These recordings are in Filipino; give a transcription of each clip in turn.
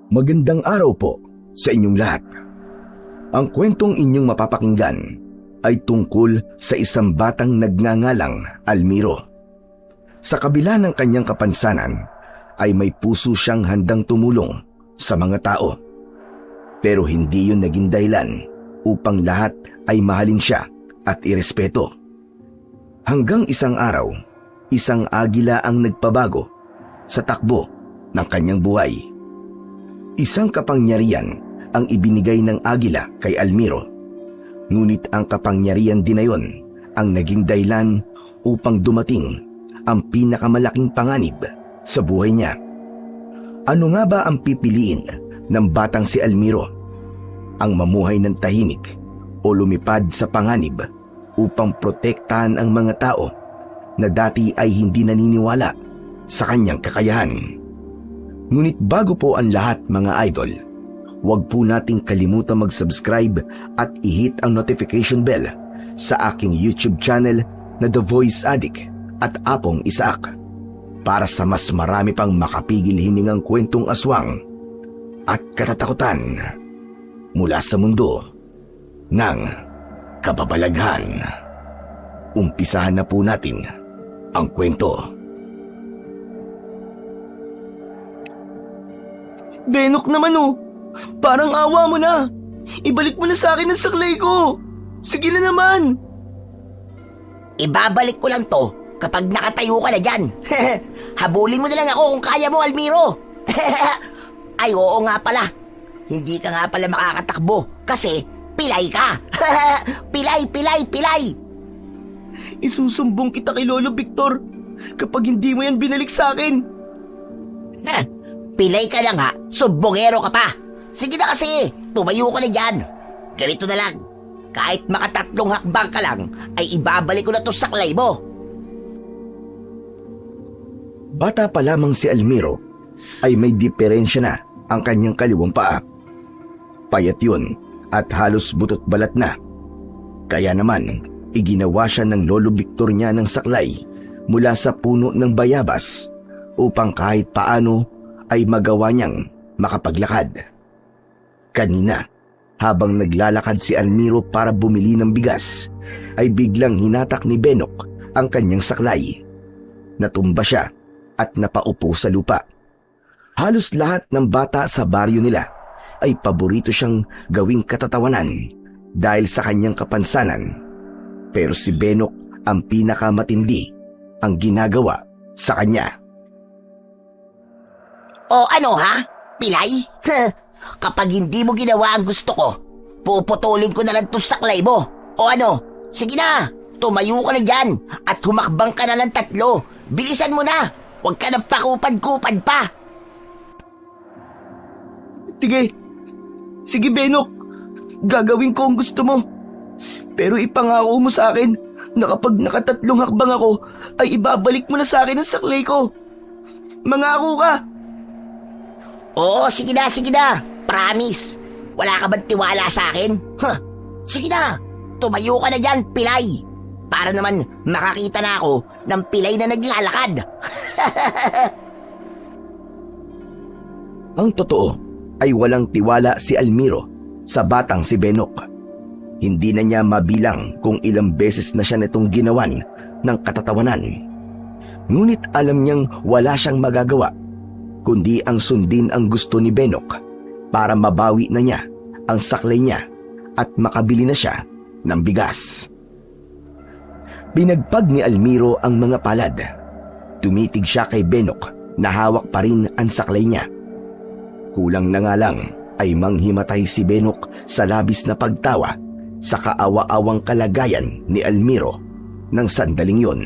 Magandang araw po sa inyong lahat. Ang kwentong inyong mapapakinggan ay tungkol sa isang batang nagngangalang Almiro. Sa kabila ng kanyang kapansanan ay may puso siyang handang tumulong sa mga tao. Pero hindi yun naging dahilan upang lahat ay mahalin siya at irespeto. Hanggang isang araw, isang agila ang nagpabago sa takbo ng kanyang buhay. Isang kapangyarihan ang ibinigay ng agila kay Almiro. Ngunit ang kapangyarihan din na yun ang naging dahilan upang dumating ang pinakamalaking panganib sa buhay niya. Ano nga ba ang pipiliin ng batang si Almiro? Ang mamuhay ng tahimik o lumipad sa panganib upang protektahan ang mga tao na dati ay hindi naniniwala sa kanyang kakayahan? Ngunit bago po ang lahat mga idol, huwag po nating kalimutan mag-subscribe at i-hit ang notification bell sa aking YouTube channel na The Voice Addict at Apong Isaac para sa mas marami pang makapigil hiningang kwentong aswang at katatakutan mula sa mundo ng kababalaghan. Umpisahan na po natin ang kwento. Benok naman oh, parang awa mo na. Ibalik mo na sa akin ang saklay ko. Sige na naman. Ibabalik ko lang to kapag nakatayo ka na dyan. Habulin mo na lang ako kung kaya mo, Almiro. Ay oo nga pala, hindi ka nga pala makakatakbo kasi pilay ka. Pilay. Isusumbong kita kay Lolo Victor kapag hindi mo yan binalik sa akin. Pilay ka lang ha, sumbongero ka pa. Sige na kasi, tumayo ka na dyan. Ganito na lang, kahit makatatlong hakbang ka lang, ay ibabalik ko na to sa saklay mo. Bata pa lamang si Almiro ay may diferensya na ang kanyang kaliwang paa. Payat yun at halos butot balat na. Kaya naman, iginawa siya ng Lolo Victor niya ng saklay mula sa puno ng bayabas upang kahit paano ay magawa niyang makapaglakad. Kanina, habang naglalakad si Almiro para bumili ng bigas, ay biglang hinatak ni Benok ang kanyang saklay. Natumba siya at napaupo sa lupa. Halos lahat ng bata sa baryo nila ay paborito siyang gawing katatawanan dahil sa kanyang kapansanan. Pero si Benok ang pinakamatindi ang ginagawa sa kanya. O ano ha? Pilay? Kapag hindi mo ginawa ang gusto ko, puputulin ko na lang to sa saklay mo. O ano? Sige na, tumayo ka na dyan at humakbang ka na ng 3. Bilisan mo na, huwag ka nang pakupad-kupad pa. Sige Benok, gagawin ko ang gusto mo. Pero ipangako mo sa akin na kapag nakatatlong hakbang ako, ay ibabalik mo na sa akin ang saklay ko. Mangako ka. Oo, sige na. Promise. Wala ka bang tiwala sa akin? Sige na, tumayo ka na dyan, pilay. Para naman makakita na ako ng pilay na naglalakad. Ang totoo ay walang tiwala si Almiro sa batang si Benok. Hindi na niya mabilang kung ilang beses na siya nitong ginawan ng katatawanan. Ngunit alam niyang wala siyang magagawa kundi ang sundin ang gusto ni Benok para mabawi na niya ang saklay niya at makabili na siya ng bigas. Binagpag ni Almiro ang mga palad. Tumitig siya kay Benok na hawak pa rin ang saklay niya. Kulang na nga lang ay manghimatay si Benok sa labis na pagtawa sa kaawa-awang kalagayan ni Almiro ng sandaling yon.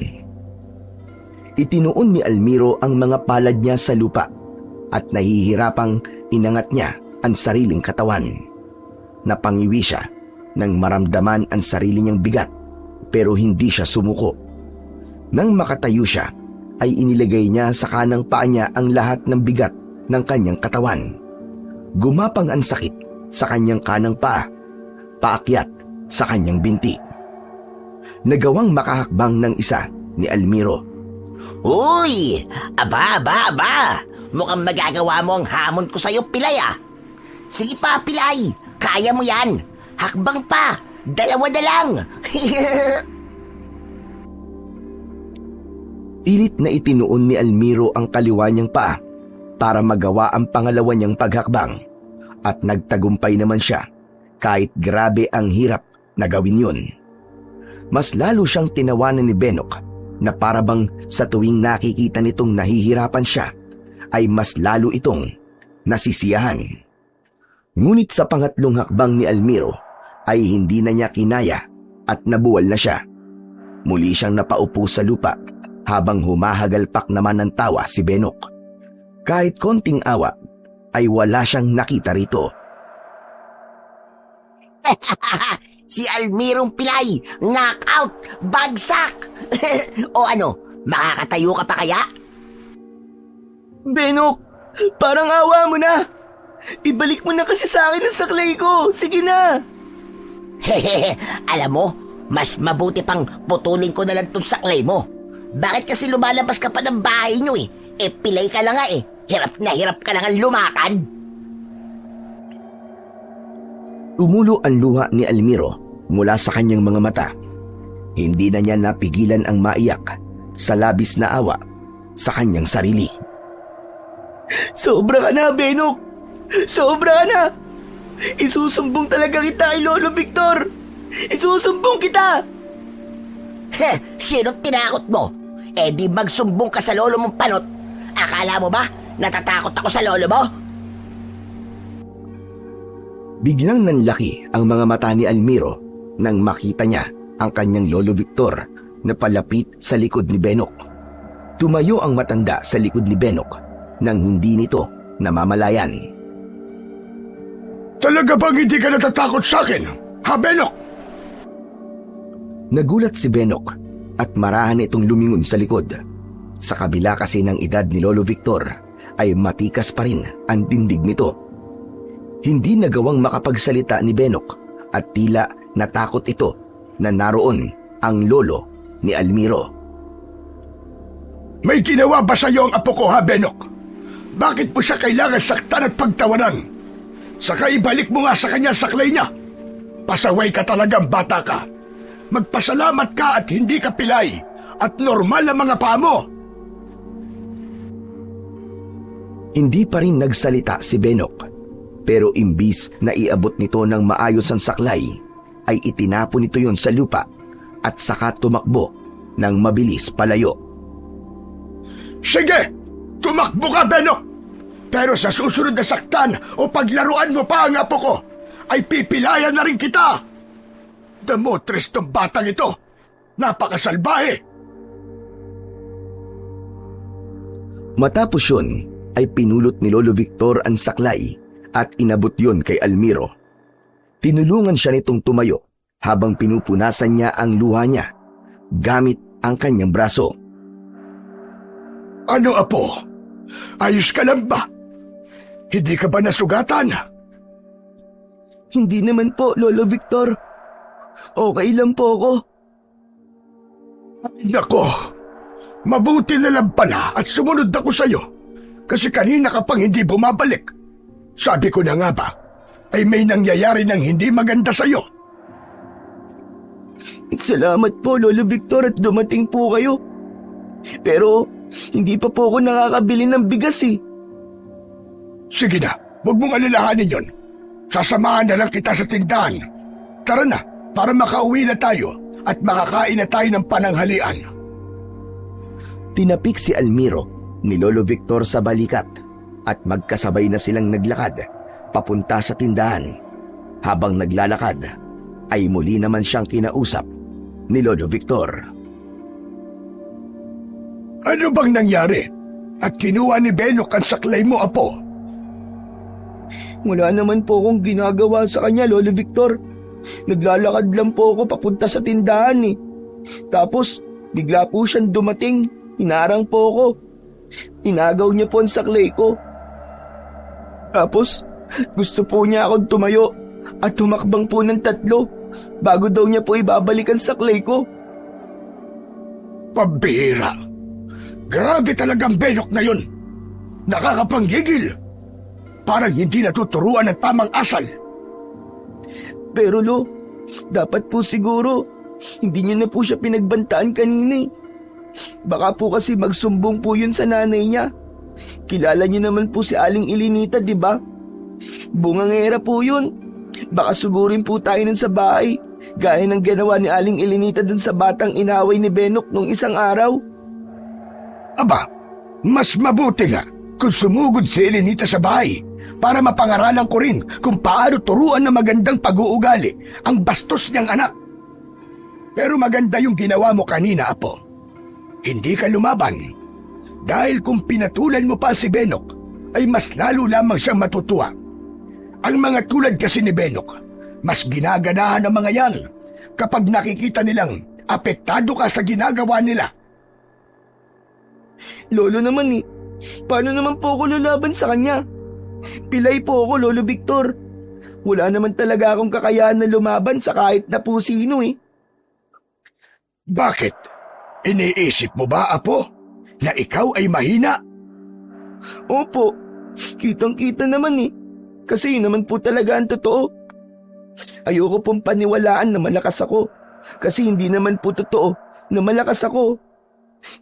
Itinuon ni Almiro ang mga palad niya sa lupa at nahihirapang inangat niya ang sariling katawan. Napangiwi siya nang maramdaman ang sarili niyang bigat pero hindi siya sumuko. Nang makatayo siya, ay inilagay niya sa kanang paa niya ang lahat ng bigat ng kanyang katawan. Gumapang ang sakit sa kanyang kanang paa, paakyat sa kanyang binti. Nagawang makahakbang ng isa ni Almiro. Uy! Aba! mukhang magagawa mo ang hamon ko sa'yo, Pilay ah. Sige pa, Pilay. Kaya mo yan. Hakbang pa. 2 na lang. Pilit na itinuon ni Almiro ang kaliwa niyang paa para magawa ang pangalawa niyang paghakbang. At nagtagumpay naman siya kahit grabe ang hirap na gawin yun. Mas lalo siyang tinawanan ni Benok na parabang sa tuwing nakikita nitong nahihirapan siya ay mas lalo itong nasisiyahan. Ngunit sa pangatlong hakbang ni Almiro ay hindi na niya kinaya at nabuwal na siya. Muli siyang napaupo sa lupa habang humahagalpak naman ng tawa si Benok. Kahit konting awa ay wala siyang nakita rito. Si Almirong Pilay, knockout, bagsak. O ano, makakatayo ka pa kaya? Benok, parang awa mo na. Ibalik mo na kasi sa akin ang saklay ko. Sige na. Hehehe, alam mo, mas mabuti pang putulin ko na lang itong saklay mo. Bakit kasi lumalabas ka pa ng bahay nyo eh? Pilay ka lang nga eh. Hirap na hirap ka lang ang lumakad. Tumulo ang luha ni Almiro mula sa kanyang mga mata. Hindi na niya napigilan ang maiyak sa labis na awa sa kanyang sarili. Sobra ka na, Benok. Sobra ka na. Isusumbong talaga kita kay Lolo Victor. Isusumbong kita. Sino't tinakot mo? Di magsumbong ka sa lolo mong panot. Akala mo ba natatakot ako sa lolo mo? Biglang nanlaki ang mga mata ni Almiro nang makita niya ang kanyang Lolo Victor na palapit sa likod ni Benok. Tumayo ang matanda sa likod ni Benok nang hindi nito namamalayan. Talaga bang hindi ka natatakot sa akin, ha Benok? Nagulat si Benok at marahan itong lumingon sa likod. Sa kabila kasi ng edad ni Lolo Victor ay matikas pa rin ang dindig nito. Hindi nagawang makapagsalita ni Benok at tila natakot ito na naroon ang lolo ni Almiro. May ginawa ba sa iyo ang apo ko, ha Benok? Bakit mo siya kailangan saktan at pagtawanan? Saka ibalik mo nga sa kanya saklay niya. Pasaway ka talagang bata ka. Magpasalamat ka at hindi ka pilay at normal ang mga paa mo. Hindi pa rin nagsalita si Benok, pero imbis na iabot nito ng maayos ang saklay, ay itinapon nito yon sa lupa at saka tumakbo ng mabilis palayo. Sige, tumakbo ka Benok! Pero sa susunod na saktan o paglaruan mo pa ang apo ko, ay pipilayan na rin kita! Damotres tong batang ito! Napakasalbahe! Matapos yun, ay pinulot ni Lolo Victor ang saklay at inabot yun kay Almiro. Tinulungan siya nitong tumayo habang pinupunasan niya ang luha niya gamit ang kanyang braso. Ano apo? Ayos ka lang ba? Hindi ka ba nasugatan? Hindi naman po, Lolo Victor. Okay lang po ako. Nako, mabuti na lang pala at sumunod ako sa'yo. Kasi kanina ka pang hindi bumabalik. Sabi ko na nga ba, ay may nangyayari ng hindi maganda sa'yo. Salamat po, Lolo Victor, at dumating po kayo. Pero hindi pa po ako nakakabili ng bigas eh. Sige na, huwag mong alalahanin yon. Sasamahan na lang kita sa tindahan. Tara na, para makauwi na tayo at makakain na tayo ng pananghalian. Tinapik si Almiro ni Lolo Victor sa balikat at magkasabay na silang naglakad papunta sa tindahan. Habang naglalakad, ay muli naman siyang kinausap ni Lolo Victor. Ano bang nangyari? At kinuha ni Benok ang saklay mo, apo? Wala naman po akong ginagawa sa kanya, Lolo Victor. Naglalakad lang po ako papunta sa tindahan eh. Tapos, bigla po siyang dumating. Hinarang po ako. Inagaw niya po ang saklay ko. Tapos, gusto po niya akong tumayo at tumakbang po ng 3 bago daw niya po ibabalik ang saklay ko. Pambihira! Grabe talagang Benok na yun! Nakakapanggigil. Parang hindi natuturuan ng tamang asal. Pero Lo, dapat po siguro, hindi niyo na po siya pinagbantaan kanina eh. Baka po kasi magsumbong po yun sa nanay niya. Kilala niyo naman po si Aling Elenita, di ba? Bungangera po yun. Baka sugurin po tayo nun sa bahay, gaya ng ginawa ni Aling Elenita dun sa batang inaway ni Benok nung isang araw. Aba, mas mabuti nga kung sumugod si Elenita sa bahay para mapangaralan ko rin kung paano turuan ng magandang pag-uugali ang bastos niyang anak. Pero maganda yung ginawa mo kanina, Apo. Hindi ka lumaban. Dahil kung pinatulan mo pa si Benok, ay mas lalo lamang siyang matutuwa. Ang mga tulad kasi ni Benok, mas ginaganahan ng mga yan kapag nakikita nilang apektado ka sa ginagawa nila. Lolo naman eh, paano naman po ako lulaban sa kanya? Pilay po ako, Lolo Victor. Wala naman talaga akong kakayahan na lumaban sa kahit na po sino eh. Bakit? Iniisip mo ba, Apo, na ikaw ay mahina? Opo, kitang-kita naman eh. Kasi yun naman po talaga ang totoo. Ayoko pong paniwalaan na malakas ako. Kasi hindi naman po totoo na malakas ako.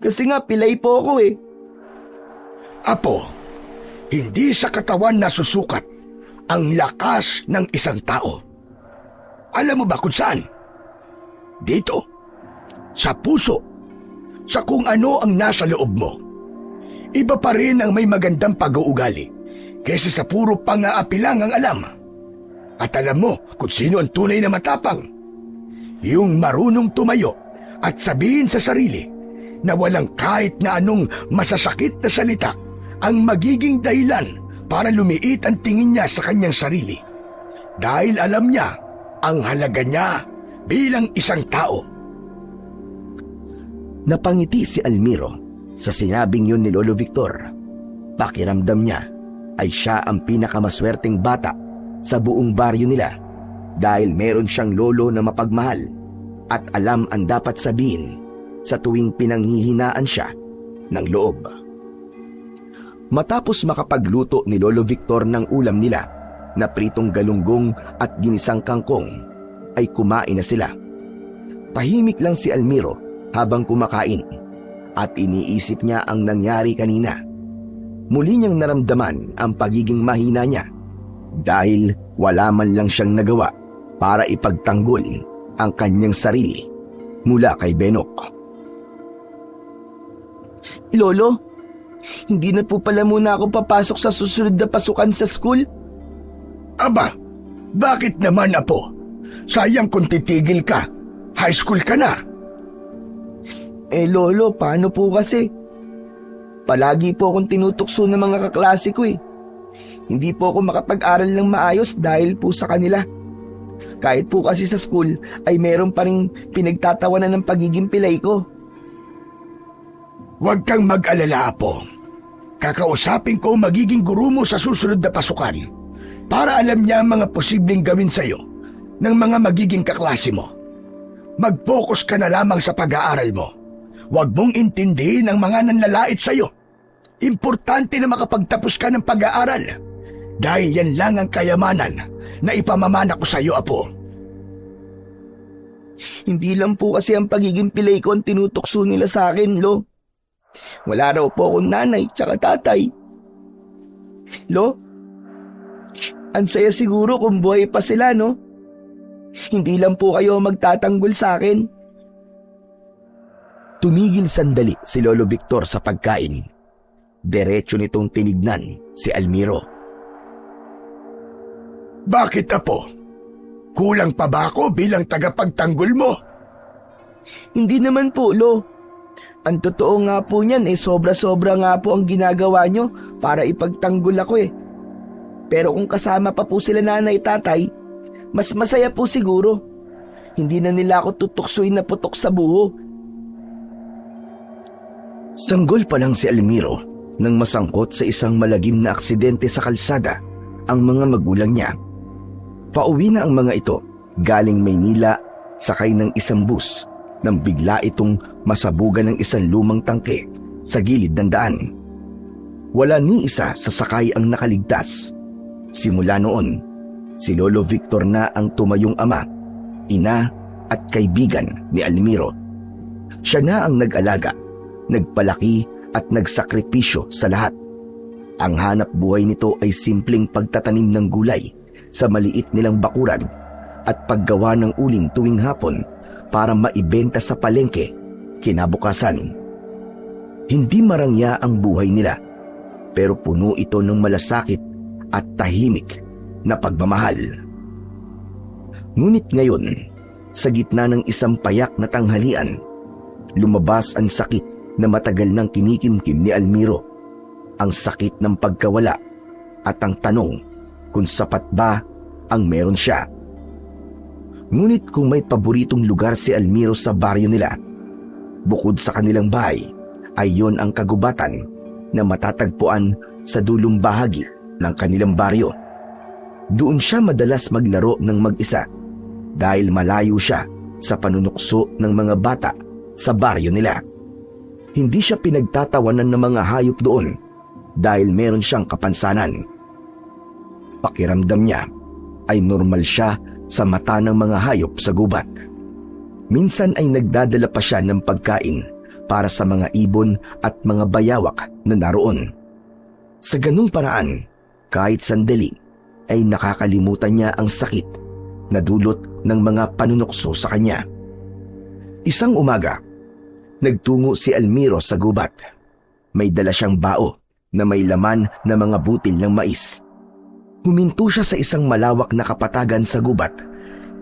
Kasi nga pilay po ako eh. Apo, hindi sa katawan nasusukat ang lakas ng isang tao. Alam mo ba kung saan? Dito, sa puso, sa kung ano ang nasa loob mo. Iba pa rin ang may magandang pag-uugali kaysa sa puro pang-aapi lang ang alam. At alam mo kung sino ang tunay na matapang. Yung marunong tumayo at sabihin sa sarili na walang kahit na anong masasakit na salita ang magiging dahilan para lumiit ang tingin niya sa kanyang sarili. Dahil alam niya ang halaga niya bilang isang tao. Napangiti si Almiro sa sinabing yun ni Lolo Victor. Pakiramdam niya ay siya ang pinakamaswerteng bata sa buong baryo nila dahil meron siyang lolo na mapagmahal at alam ang dapat sabihin sa tuwing pinanghihinaan siya ng loob. Matapos makapagluto ni Lolo Victor ng ulam nila na pritong galunggong at ginisang kangkong, ay kumain na sila. Tahimik lang si Almiro habang kumakain at iniisip niya ang nangyari kanina. Muli niyang naramdaman ang pagiging mahina niya dahil wala man lang siyang nagawa para ipagtanggol ang kanyang sarili mula kay Benok. Lolo, hindi na po pala muna ako papasok sa susunod na pasukan sa school? Aba, bakit naman, Apo? Sayang kung titigil ka. High school ka na. Lolo, paano po kasi? Palagi po akong tinutukso ng mga kaklase ko eh. Hindi po ako makapag-aral ng maayos dahil po sa kanila. Kahit po kasi sa school ay meron pa rin pinagtatawanan ng pagiging pilay ko. Huwag kang mag-alala, Apo. Kakausapin ko ang magiging guro mo sa susunod na pasukan para alam niya ang mga posibleng gawin sa'yo ng mga magiging kaklase mo. Mag-focus ka na lamang sa pag-aaral mo. Huwag mong intindihin ang mga nanlalait sa'yo. Importante na makapagtapos ka ng pag-aaral dahil yan lang ang kayamanan na ipamamana ko sa'yo, Apo. Hindi lang po kasi ang pagiging pilay ko ang tinutukso nila sa akin, Lo. Wala raw po akong nanay tsaka tatay. Lo, ang saya siguro kung buhay pa sila, no? Hindi lang po kayo magtatanggol sa akin. Tumigil sandali si Lolo Victor sa pagkain. Diretso nitong tinignan si Almiro. Bakit, Apo? Kulang pa ba ako bilang tagapagtanggol mo? Hindi naman po, Lo. Ang totoo nga po niyan sobra-sobra nga po ang ginagawa nyo para ipagtanggol ako eh. Pero kung kasama pa po sila nanay tatay, mas masaya po siguro. Hindi na nila ako tutuksuin na putok sa buho. Sanggol pa lang si Almiro nang masangkot sa isang malagim na aksidente sa kalsada ang mga magulang niya. Pauwi na ang mga ito galing Maynila sakay ng isang bus nang bigla itong masabugan ng isang lumang tangke sa gilid ng daan. Wala ni isa sa sakay ang nakaligtas. Simula noon, si Lolo Victor na ang tumayong ama, ina at kaibigan ni Almiro. Siya na ang nag-alaga, nagpalaki at nagsakripisyo sa lahat. Ang hanap buhay nito ay simpleng pagtatanim ng gulay sa maliit nilang bakuran at paggawa ng uling tuwing hapon para maibenta sa palengke kinabukasan. Hindi marangya ang buhay nila, pero puno ito ng malasakit at tahimik na pagmamahal. Ngunit ngayon, sa gitna ng isang payak na tanghalian, lumabas ang sakit na matagal nang kinikimkim ni Almiro. Ang sakit ng pagkawala at ang tanong kung sapat ba ang meron siya. Ngunit kung may paboritong lugar si Almiro sa baryo nila, bukod sa kanilang bahay, ay yon ang kagubatan na matatagpuan sa dulong bahagi ng kanilang baryo. Doon siya madalas maglaro ng mag-isa dahil malayo siya sa panunukso ng mga bata sa baryo nila. Hindi siya pinagtatawanan ng mga hayop doon dahil meron siyang kapansanan. Pakiramdam niya ay normal siya sa mata ng mga hayop sa gubat. Minsan ay nagdadala pa siya ng pagkain para sa mga ibon at mga bayawak na naroon. Sa ganung paraan, kahit sandali, ay nakakalimutan niya ang sakit na dulot ng mga panunukso sa kanya. Isang umaga, nagtungo si Almiro sa gubat. May dala siyang bao na may laman na mga butil ng mais. Huminto siya sa isang malawak na kapatagan sa gubat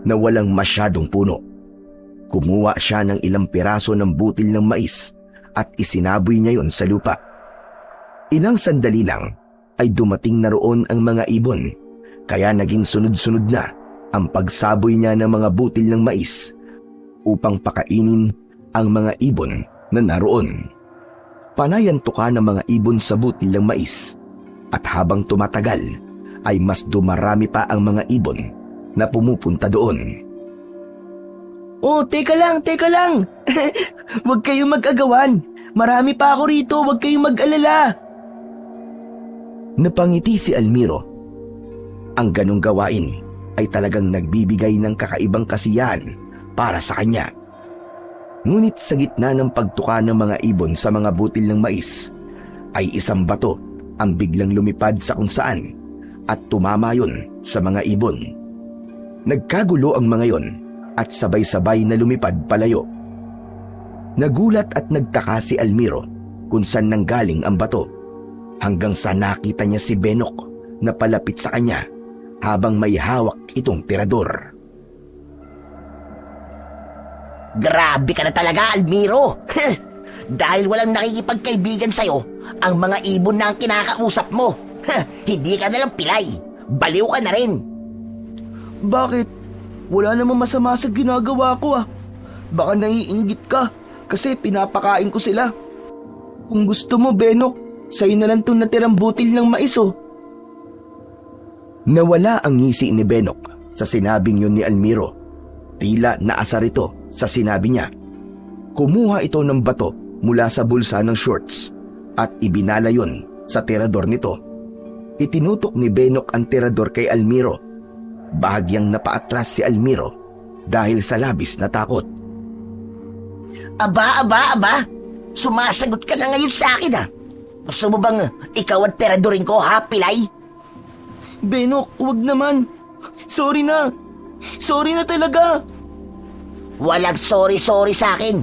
na walang masyadong puno. Kumuha siya ng ilang piraso ng butil ng mais at isinaboy niya yon sa lupa. Ilang sandali lang ay dumating na roon ang mga ibon, kaya naging sunod-sunod na ang pagsaboy niya ng mga butil ng mais upang pakainin ang mga ibon na naroon. Panayan tuka ng mga ibon sa butil ng mais at habang tumatagal ay mas dumarami pa ang mga ibon na pumupunta doon. Oh, teka lang. Huwag kayong mag-agawan. Marami pa ako rito, huwag kayong mag-alala. Napangiti si Almiro. Ang ganong gawain ay talagang nagbibigay ng kakaibang kasiyahan para sa kanya. Ngunit sa gitna ng pagtuka ng mga ibon sa mga butil ng mais, ay isang bato ang biglang lumipad sa kung saan at tumama yun sa mga ibon. Nagkagulo ang mga yon at sabay-sabay na lumipad palayo. Nagulat at nagtaka si Almiro kung saan nanggaling ang bato, hanggang sa nakita niya si Benok na palapit sa kanya habang may hawak itong tirador. Grabe ka na talaga, Almiro. Dahil walang nakikipagkaibigan sa'yo, ang mga ibon na ang kinakausap mo. Hindi ka nalang pilay. Baliw ka na rin. Bakit? Wala namang masama sa ginagawa ko Baka naiinggit ka kasi pinapakain ko sila. Kung gusto mo, Benok, sa'yo na lang itong natirang butil ng mais Nawala ang ngisi ni Benok sa sinabing yun ni Almiro. Tila naasar ito sa sinabi niya. Kumuha ito ng bato mula sa bulsa ng shorts at ibinala yun sa tirador nito. Itinutok ni Benok ang tirador kay Almiro. Bahagyang napaatras si Almiro dahil sa labis na takot. Aba. Sumasagot ka na ngayon sa akin Gusto mo bang ikaw ang tiradorin ko, pilay? Benok, huwag naman. Sorry na talaga. Walang sorry sa akin.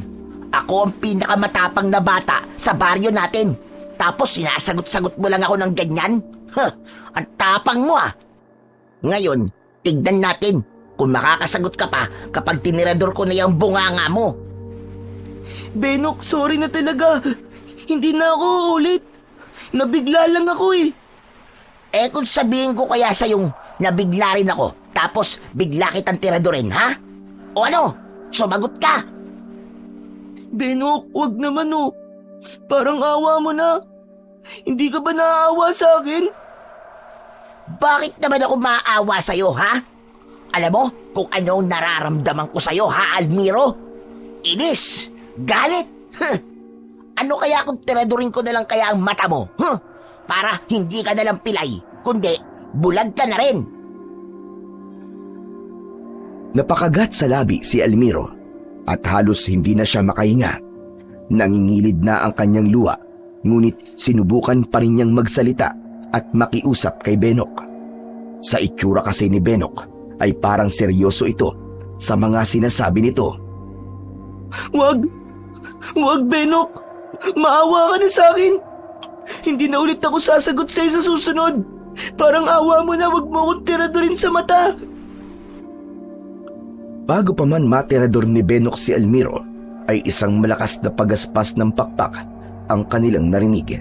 Ako ang pinakamatapang na bata sa baryo natin. Tapos sinasagot-sagot mo lang ako ng ganyan? Ang tapang mo Ngayon, tignan natin kung makakasagot ka pa kapag tinirador ko na yung bunganga mo. Benok, sorry na talaga. Hindi na ako ulit. Nabigla lang ako Kung sabihin ko kaya sa'yong nabigla rin ako, tapos bigla kitang tiradorin, O ano? Sumagot ka. Benok, wag naman Parang awa mo na. Hindi ka ba naaawa sa akin? Bakit naman ako maaawa sa'yo, Alam mo kung ano ang nararamdaman ko sa'yo, Almiro? Inis, galit. Ano kaya kung tiradorin ko na lang kaya ang mata mo? para hindi ka nalang pilay, kundi bulag ka na rin. Napakagat sa labi si Almiro at halos hindi na siya makahinga. Nangingilid na ang kanyang luha, ngunit sinubukan pa rin niyang magsalita at makiusap kay Benok. Sa itsura kasi ni Benok ay parang seryoso ito sa mga sinasabi nito. Wag Benok, maawa ka na sa akin. Hindi na ulit ako sasagot sa'yo sa susunod. Parang awa mo na, wag mo akong tiradorin sa mata. Bago pa man matirador ni Benok si Almiro, ay isang malakas na pagaspas ng pakpak ang kanilang narinig.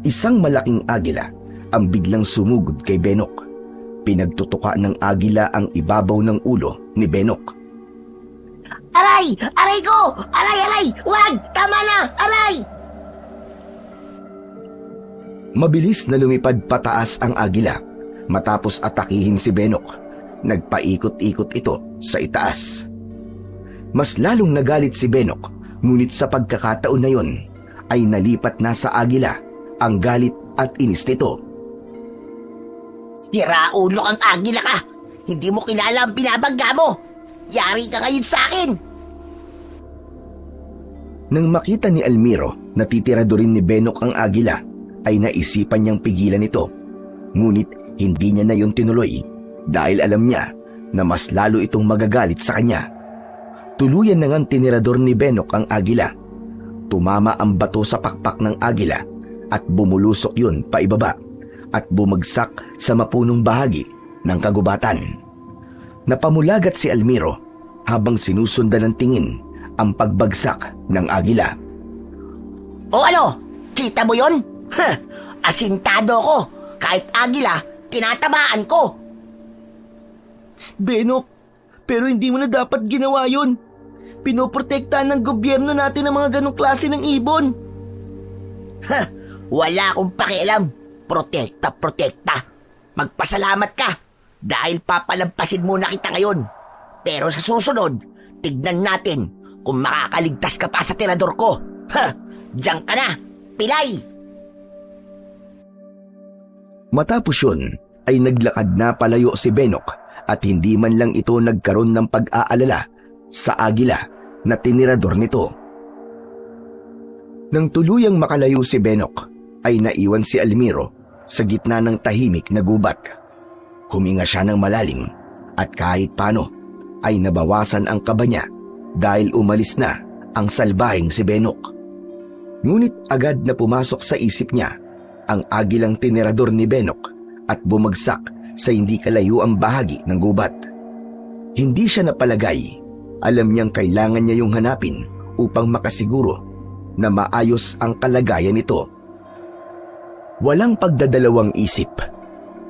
Isang malaking agila ang biglang sumugod kay Benok. Pinagtutuka ng agila ang ibabaw ng ulo ni Benok. Aray! Aray ko! Aray! Wag! Tama na! Aray! Mabilis na lumipad pataas ang agila matapos atakihin si Benok. Nagpaikot-ikot ito sa itaas. Mas lalong nagalit si Benok, ngunit sa pagkakataon na yon ay nalipat na sa agila ang galit at inis nito. Siraulo kang agila ka! Hindi mo kilala ang binabangga mo! Yari ka ngayon sa akin! Nang makita ni Almiro na titiradorin ni Benok ang agila, ay naisipan niyang pigilan ito. Ngunit hindi niya na yun tinuloy dahil alam niya na mas lalo itong magagalit sa kanya. Tuluyan na ngang tinirador ni Benok ang agila. Tumama ang bato sa pakpak ng agila at bumulusok yun paibaba at bumagsak sa mapunong bahagi ng kagubatan. Napamulagat si Almiro habang sinusundan ng tingin ang pagbagsak ng agila. O ano? Kita mo yon? Asintado ko! Kahit agila, tinatamaan ko! Benok, pero hindi mo na dapat ginawa yun. Pinoprotektahan ng gobyerno natin ang mga ganong klase ng ibon. Wala akong pakialam. Protekta. Magpasalamat ka dahil papalampasin muna kita ngayon. Pero sa susunod, tignan natin kung makakaligtas ka pa sa tirador ko. Diyan ka na, pilay! Matapos yun, ay naglakad na palayo si Benok at hindi man lang ito nagkaroon ng pag-aalala sa agila na tinirador nito. Nang tuluyang makalayo si Benok, ay naiwan si Almiro sa gitna ng tahimik na gubat. Huminga siya ng malalim at kahit paano ay nabawasan ang kaba niya dahil umalis na ang salbahing si Benok. Ngunit agad na pumasok sa isip niya ang agilang tinirador ni Benok at bumagsak sa hindi kalayuang bahagi ng gubat. Hindi siya napalagay. Alam niyang kailangan niya yung hanapin upang makasiguro na maayos ang kalagayan nito. Walang pagdadalawang isip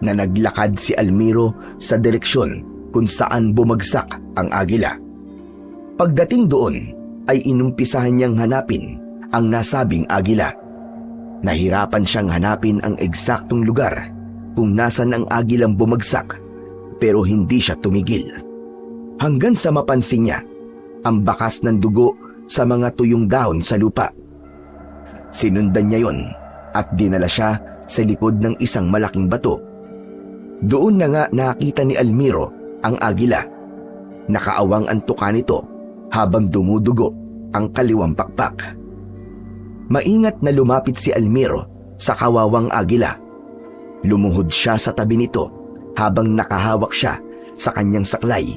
na naglakad si Almiro sa direksyon kung saan bumagsak ang agila. Pagdating doon ay inumpisahan niyang hanapin ang nasabing agila. Nahirapan siyang hanapin ang eksaktong lugar kung nasan ang agilang bumagsak, pero hindi siya tumigil. Hanggang sa mapansin niya ang bakas ng dugo sa mga tuyong dahon sa lupa. Sinundan niya yon at dinala siya sa likod ng isang malaking bato. Doon na nga nakita ni Almiro ang agila. Nakaawang ang tuka nito habang dumudugo ang kaliwang pakpak. Maingat na lumapit si Almiro sa kawawang agila. Lumuhod siya sa tabi nito habang nakahawak siya sa kanyang saklay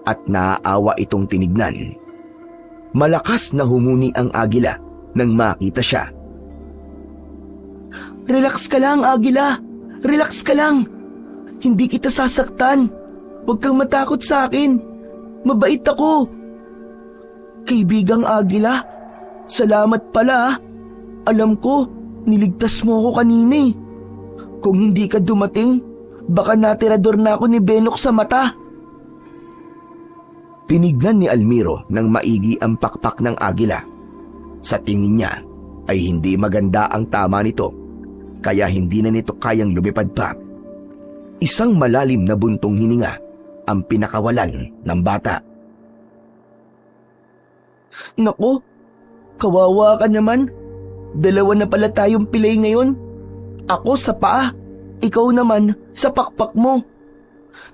at naaawa itong tinignan. Malakas na humuni ang agila nang makita siya. Relax ka lang, agila. Relax ka lang. Hindi kita sasaktan. Huwag kang matakot sa akin. Mabait ako. Kaibigang agila, salamat pala. Alam ko, niligtas mo ako kanina eh. Kung hindi ka dumating, baka natirador na ako ni Benok sa mata. Tinignan ni Almiro ng maigi ang pakpak ng agila. Sa tingin niya ay hindi maganda ang tama nito, kaya hindi na nito kayang lumipad pa. Isang malalim na buntong hininga ang pinakawalan ng bata. Naku, kawawa ka naman. 2 na pala tayong pilay ngayon. Ako sa paa, ikaw naman sa pakpak mo.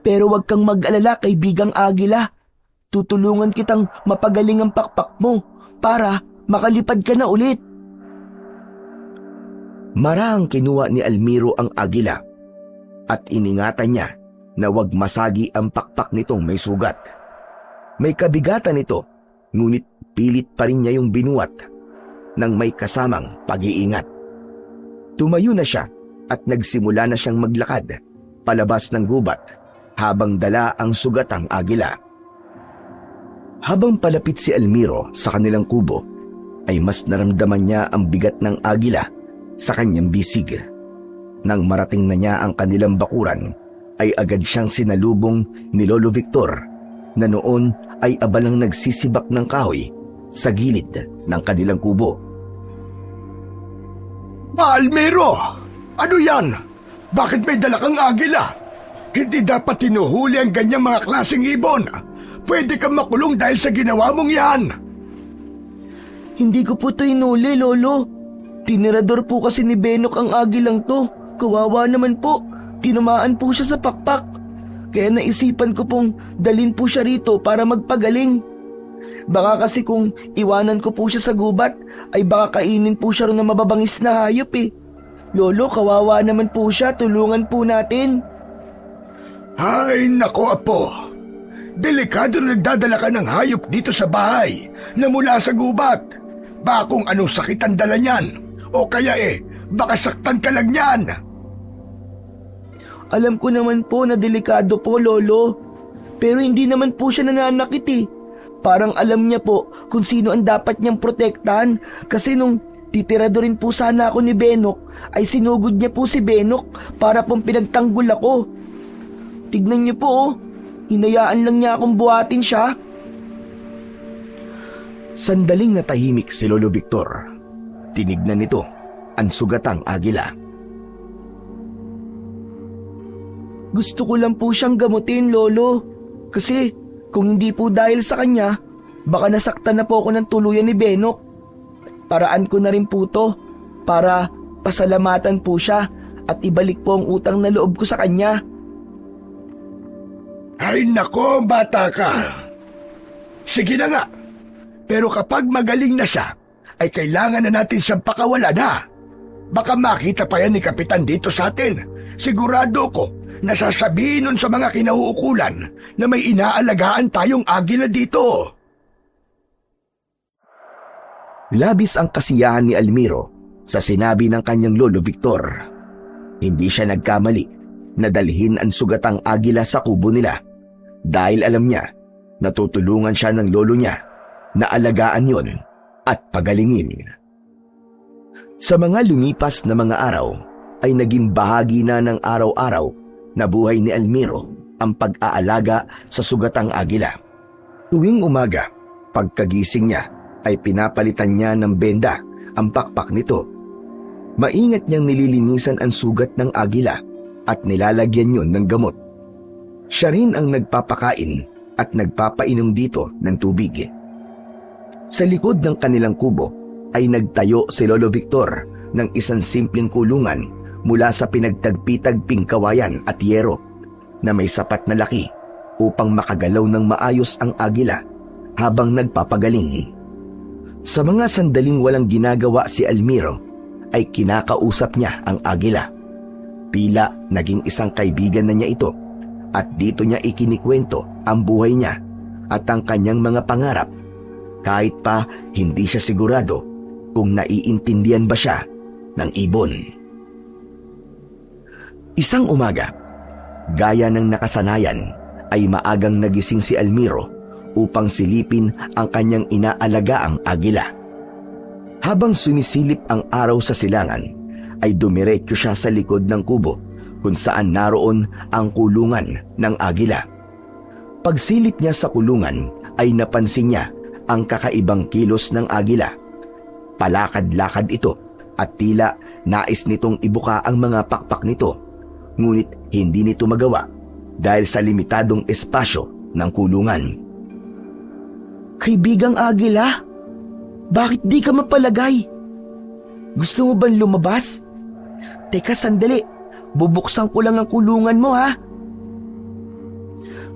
Pero wag kang mag-alala, kaibigang Agila. Tutulungan kitang mapagaling ang pakpak mo para makalipad ka na ulit. Marahang kinuha ni Almiro ang agila at iningatan niya na wag masagi ang pakpak nitong may sugat. May kabigatan ito, ngunit pilit pa rin niya yung binuhat ng may kasamang pag-iingat. Tumayo na siya at nagsimula na siyang maglakad palabas ng gubat habang dala ang sugatang agila. Habang palapit si Almiro sa kanilang kubo, ay mas naramdaman niya ang bigat ng agila sa kanyang bisig. Nang marating na niya ang kanilang bakuran, ay agad siyang sinalubong ni Lolo Victor na noon ay abalang nagsisibak ng kahoy sa gilid ng kanilang kubo. Almiro! Ano yan? Bakit may dala kang agila? Hindi dapat tinuhuli ang ganyang mga klaseng ibon. Pwede kang makulong dahil sa ginawa mong yan. Hindi ko po ito inuli, Lolo. Tinirador po kasi ni Benok ang agilang to. Kawawa naman po. Tinamaan po siya sa pakpak. Kaya naisipan ko pong dalhin po siya rito para magpagaling. Baka kasi kung iwanan ko po siya sa gubat, ay baka kainin po siya rin ng mababangis na hayop eh. Lolo, kawawa naman po siya. Tulungan po natin. Ay, nako apo. Delikado na nagdadala ka ng hayop dito sa bahay na mula sa gubat. Baka kung anong sakit ang dala niyan. O kaya baka saktan ka lang niyan. Alam ko naman po na delikado po, Lolo. Pero hindi naman po siya nananakit eh. Parang alam niya po kung sino ang dapat niyang protektahan. Kasi nung titirado rin po sana ako ni Benok, ay sinugod niya po si Benok para pong pinagtanggol ako. Tignan niyo po oh. Hinayaan lang niya akong buhatin siya. Sandaling natahimik si Lolo Victor. Tinignan nito ang sugatang agila. Gusto ko lang po siyang gamutin, Lolo. Kasi kung hindi po dahil sa kanya, baka nasaktan na po ako ng tuluyan ni Benok. Paraan ko na rin po to para pasalamatan po siya at ibalik po ang utang na loob ko sa kanya. Ay nako, bata ka. Sige na nga. Pero kapag magaling na siya, ay kailangan na natin siyang pakawalan ha. Baka makita pa yan ni Kapitan dito sa atin. Sigurado ko na sasabihin nun sa mga kinauukulan na may inaalagaan tayong agila dito. Labis ang kasiyahan ni Almiro sa sinabi ng kanyang Lolo Victor. Hindi siya nagkamali na dalhin ang sugatang agila sa kubo nila dahil alam niya na tutulungan siya ng lolo niya na alagaan yon at pagalingin. Sa mga lumipas na mga araw ay naging bahagi na ng araw-araw na buhay ni Almiro ang pag-aalaga sa sugatang agila. Tuwing umaga, pagkagising niya ay pinapalitan niya ng benda ang pakpak nito. Maingat niyang nililinisan ang sugat ng agila at nilalagyan yon ng gamot. Siya rin ang nagpapakain at nagpapainom dito ng tubig. Sa likod ng kanilang kubo ay nagtayo si Lolo Victor ng isang simpleng kulungan mula sa pinagtagpi-tagping kawayan at yero na may sapat na laki upang makagalaw ng maayos ang agila habang nagpapagaling. Sa mga sandaling walang ginagawa si Almiro ay kinakausap niya ang agila. Tila naging isang kaibigan na niya ito at dito niya ikinikwento ang buhay niya at ang kanyang mga pangarap kahit pa hindi siya sigurado kung naiintindihan ba siya ng ibon. Isang umaga, gaya ng nakasanayan ay maagang nagising si Almiro upang silipin ang kanyang inaalagaang agila. Habang sumisilip ang araw sa silangan, ay dumiretso siya sa likod ng kubo kung saan naroon ang kulungan ng agila. Pagsilip niya sa kulungan ay napansin niya ang kakaibang kilos ng agila. Palakad-lakad ito at tila nais nitong ibuka ang mga pakpak nito, ngunit hindi nito magawa dahil sa limitadong espasyo ng kulungan. Kaibigang agila, bakit di ka mapalagay? Gusto mo bang lumabas? Teka, sandali. Bubuksan ko lang ang kulungan mo, ha?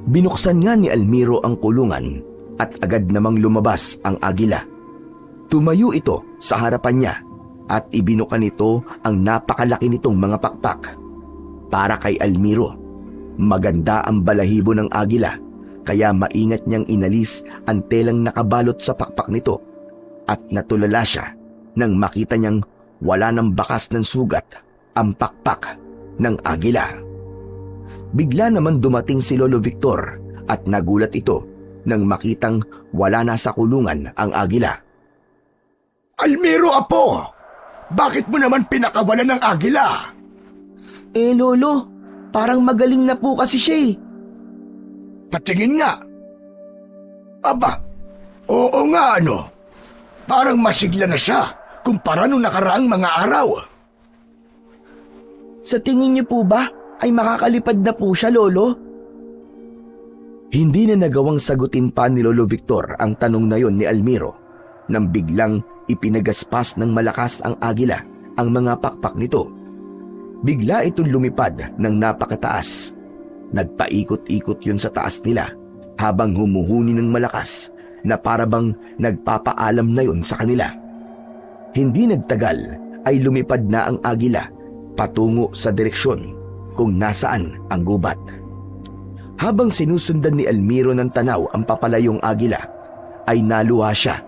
Binuksan nga ni Almiro ang kulungan at agad namang lumabas ang agila. Tumayo ito sa harapan niya at ibinuka nito ang napakalaki nitong mga pakpak. Para kay Almiro, maganda ang balahibo ng agila, kaya maingat niyang inalis ang telang nakabalot sa pakpak nito at natulala siya nang makita niyang wala ng bakas ng sugat ang pakpak ng agila. Bigla naman dumating si Lolo Victor at nagulat ito nang makitang wala na sa kulungan ang agila. Almiro, apo! Bakit mo naman pinakawalan ng agila? Lolo, parang magaling na po kasi siya eh. Patingin nga. Aba, oo nga ano. Parang masigla na siya kumpara nung nakaraang mga araw. Sa tingin niyo po ba ay makakalipad na po siya, Lolo? Hindi na nagawang sagutin pa ni Lolo Victor ang tanong na yon ni Almiro nang biglang ipinagaspas ng malakas ang agila ang mga pakpak nito. Bigla itong lumipad ng napakataas. Nagpaikot-ikot yun sa taas nila habang humuhuni ng malakas na parabang nagpapaalam na yun sa kanila. Hindi nagtagal ay lumipad na ang agila patungo sa direksyon kung nasaan ang gubat. Habang sinusundan ni Almiro ng tanaw ang papalayong agila, ay naluha siya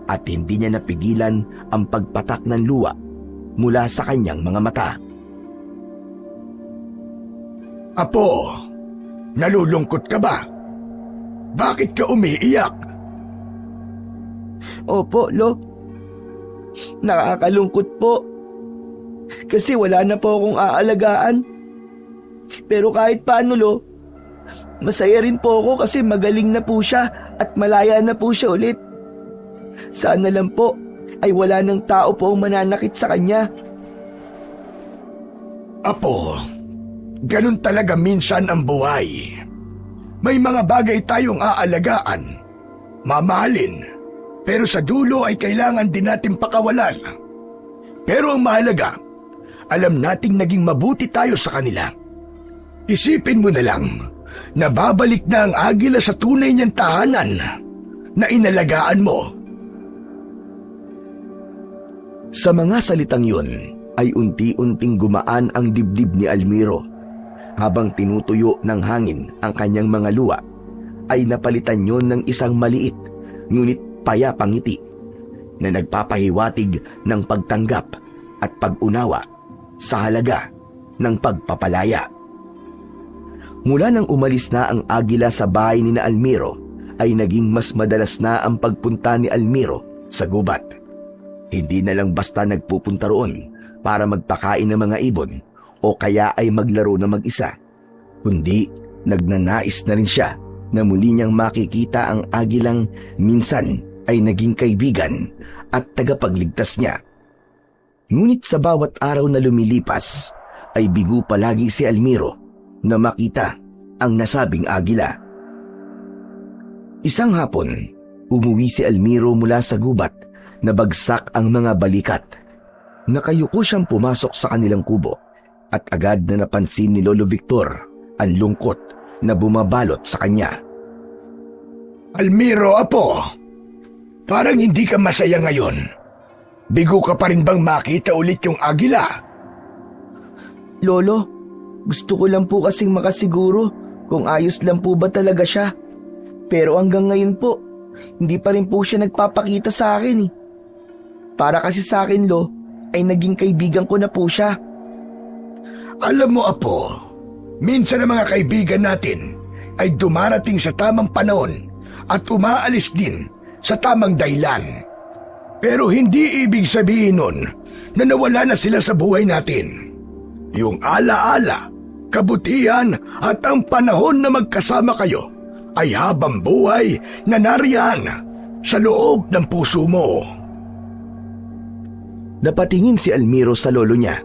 at hindi niya napigilan ang pagpatak ng luha mula sa kanyang mga mata. Apo, nalulungkot ka ba? Bakit ka umiiyak? Opo, Lo. Nakakalungkot po. Kasi wala na po akong aalagaan. Pero kahit paano, Lo, masaya rin po ako kasi magaling na po siya at malaya na po siya ulit. Sana lang po ay wala ng tao po ang mananakit sa kanya. Apo, ganun talaga minsan ang buhay. May mga bagay tayong aalagaan, mamahalin, pero sa dulo ay kailangan din natin pakawalan. Pero ang mahalaga, alam nating naging mabuti tayo sa kanila. Isipin mo na lang na babalik na ang agila sa tunay niyang tahanan na inalagaan mo. Sa mga salitang yun ay unti-unting gumaan ang dibdib ni Almiro. Habang tinutuyo ng hangin ang kanyang mga luha, ay napalitan yon ng isang maliit ngunit payapang ngiti na nagpapahiwatig ng pagtanggap at pag-unawa sa halaga ng pagpapalaya. Mula nang umalis na ang agila sa bahay ni na Almiro, ay naging mas madalas na ang pagpunta ni Almiro sa gubat. Hindi na lang basta nagpupunta roon para magpakain ng mga ibon o kaya ay maglaro na mag-isa, kundi nagnanais na rin siya na muli niyang makikita ang agilang minsan ay naging kaibigan at tagapagligtas niya. Ngunit sa bawat araw na lumilipas ay bigo palagi si Almiro na makita ang nasabing agila. Isang hapon, umuwi si Almiro mula sa gubat na bagsak ang mga balikat. Nakayuko siyang pumasok sa kanilang kubo at agad na napansin ni Lolo Victor ang lungkot na bumabalot sa kanya. Almiro, apo, parang hindi ka masaya ngayon. Bigo ka pa rin bang makita ulit yung agila? Lolo, gusto ko lang po kasing makasiguro kung ayos lang po ba talaga siya. Pero hanggang ngayon po, hindi pa rin po siya nagpapakita sa akin eh. Para kasi sa akin, Lo, ay naging kaibigan ko na po siya. Alam mo, apo, minsan ang mga kaibigan natin ay dumarating sa tamang panahon at umaalis din sa tamang dahilan. Pero hindi ibig sabihin nun na nawala na sila sa buhay natin. Yung alaala, kabutihan at ang panahon na magkasama kayo ay habang buhay na nariyan sa loob ng puso mo. Napatingin si Almiro sa lolo niya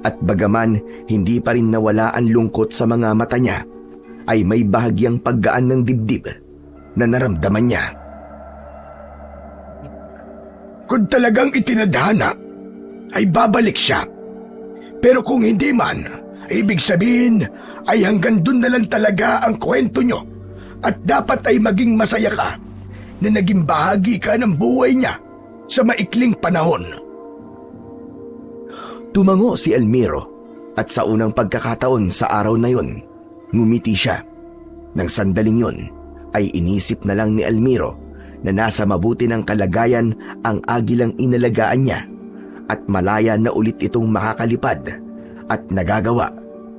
at bagaman hindi pa rin nawala ang lungkot sa mga mata niya, ay may bahagyang paggaan ng dibdib na naramdaman niya. Kung talagang itinadhana, ay babalik siya. Pero kung hindi man, ibig sabihin ay hanggang dun na lang talaga ang kwento nyo at dapat ay maging masaya ka na naging bahagi ka ng buhay niya sa maikling panahon. Tumango si Elmiro at sa unang pagkakataon sa araw na yon, ngumiti siya. Nang sandaling yon, ay inisip na lang ni Elmiro na nasa mabuti ng kalagayan ang agilang inalagaan niya at malaya na ulit itong makakalipad at nagagawa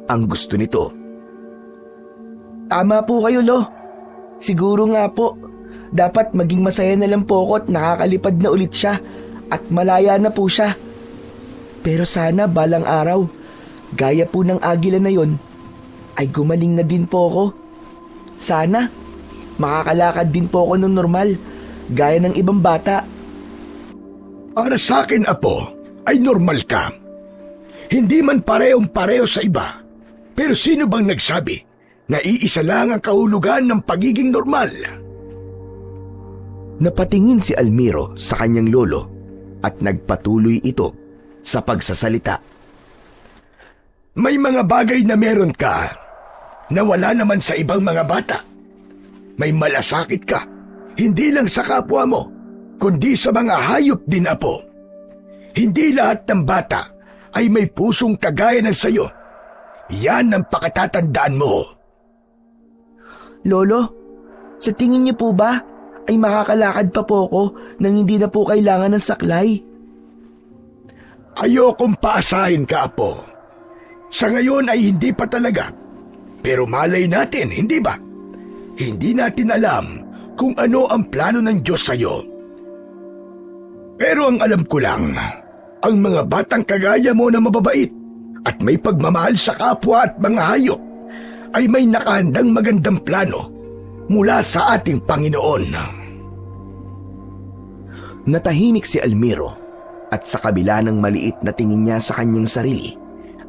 ang gusto nito. Tama po kayo, Lo. Siguro nga po, dapat maging masaya na lang po ako at nakakalipad na ulit siya at malaya na po siya. Pero sana balang araw, gaya po ng agila na yon, ay gumaling na din po ako. Sana, makakalakad din po ako ng normal, gaya ng ibang bata. Para sa akin, Apo, ay normal ka. Hindi man parehong-pareho sa iba, pero sino bang nagsabi na iisa lang ang kahulugan ng pagiging normal? Napatingin si Elmiro sa kanyang lolo at nagpatuloy ito sa pagsasalita. May mga bagay na meron ka na wala naman sa ibang mga bata. May malasakit ka, hindi lang sa kapwa mo, kundi sa mga hayop din, Apo. Hindi lahat ng bata ay may pusong kagaya ng sayo. Yan ang pakatatandaan mo. Lolo, sa tingin niyo po ba ay makakalakad pa po ako nang hindi na po kailangan ng saklay? Ayokong paasahin ka, Apo. Sa ngayon ay hindi pa talaga. Pero malay natin, hindi ba? Hindi natin alam kung ano ang plano ng Diyos sa'yo. Pero ang alam ko lang, ang mga batang kagaya mo na mababait at may pagmamahal sa kapwa at mga hayop ay may nakahandang magandang plano mula sa ating Panginoon. Natahimik si Elmiro at sa kabila ng maliit na tingin niya sa kanyang sarili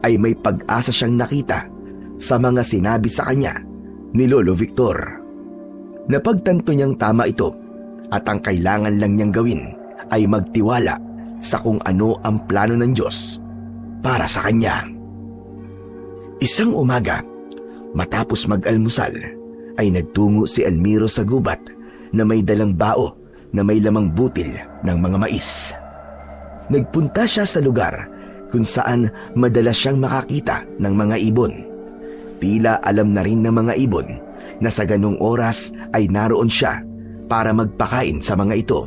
ay may pag-asa siyang nakita sa mga sinabi sa kanya ni Lolo Victor. Napagtanto niyang tama ito at ang kailangan lang niyang gawin ay magtiwala sa kung ano ang plano ng Diyos para sa kanya. Isang umaga, matapos mag-almusal, ay nagtungo si Elmiro sa gubat na may dalang bao na may lamang butil ng mga mais. Nagpunta siya sa lugar kung saan madalas siyang makakita ng mga ibon. Tila alam na rin ng mga ibon na sa ganung oras ay naroon siya para magpakain sa mga ito.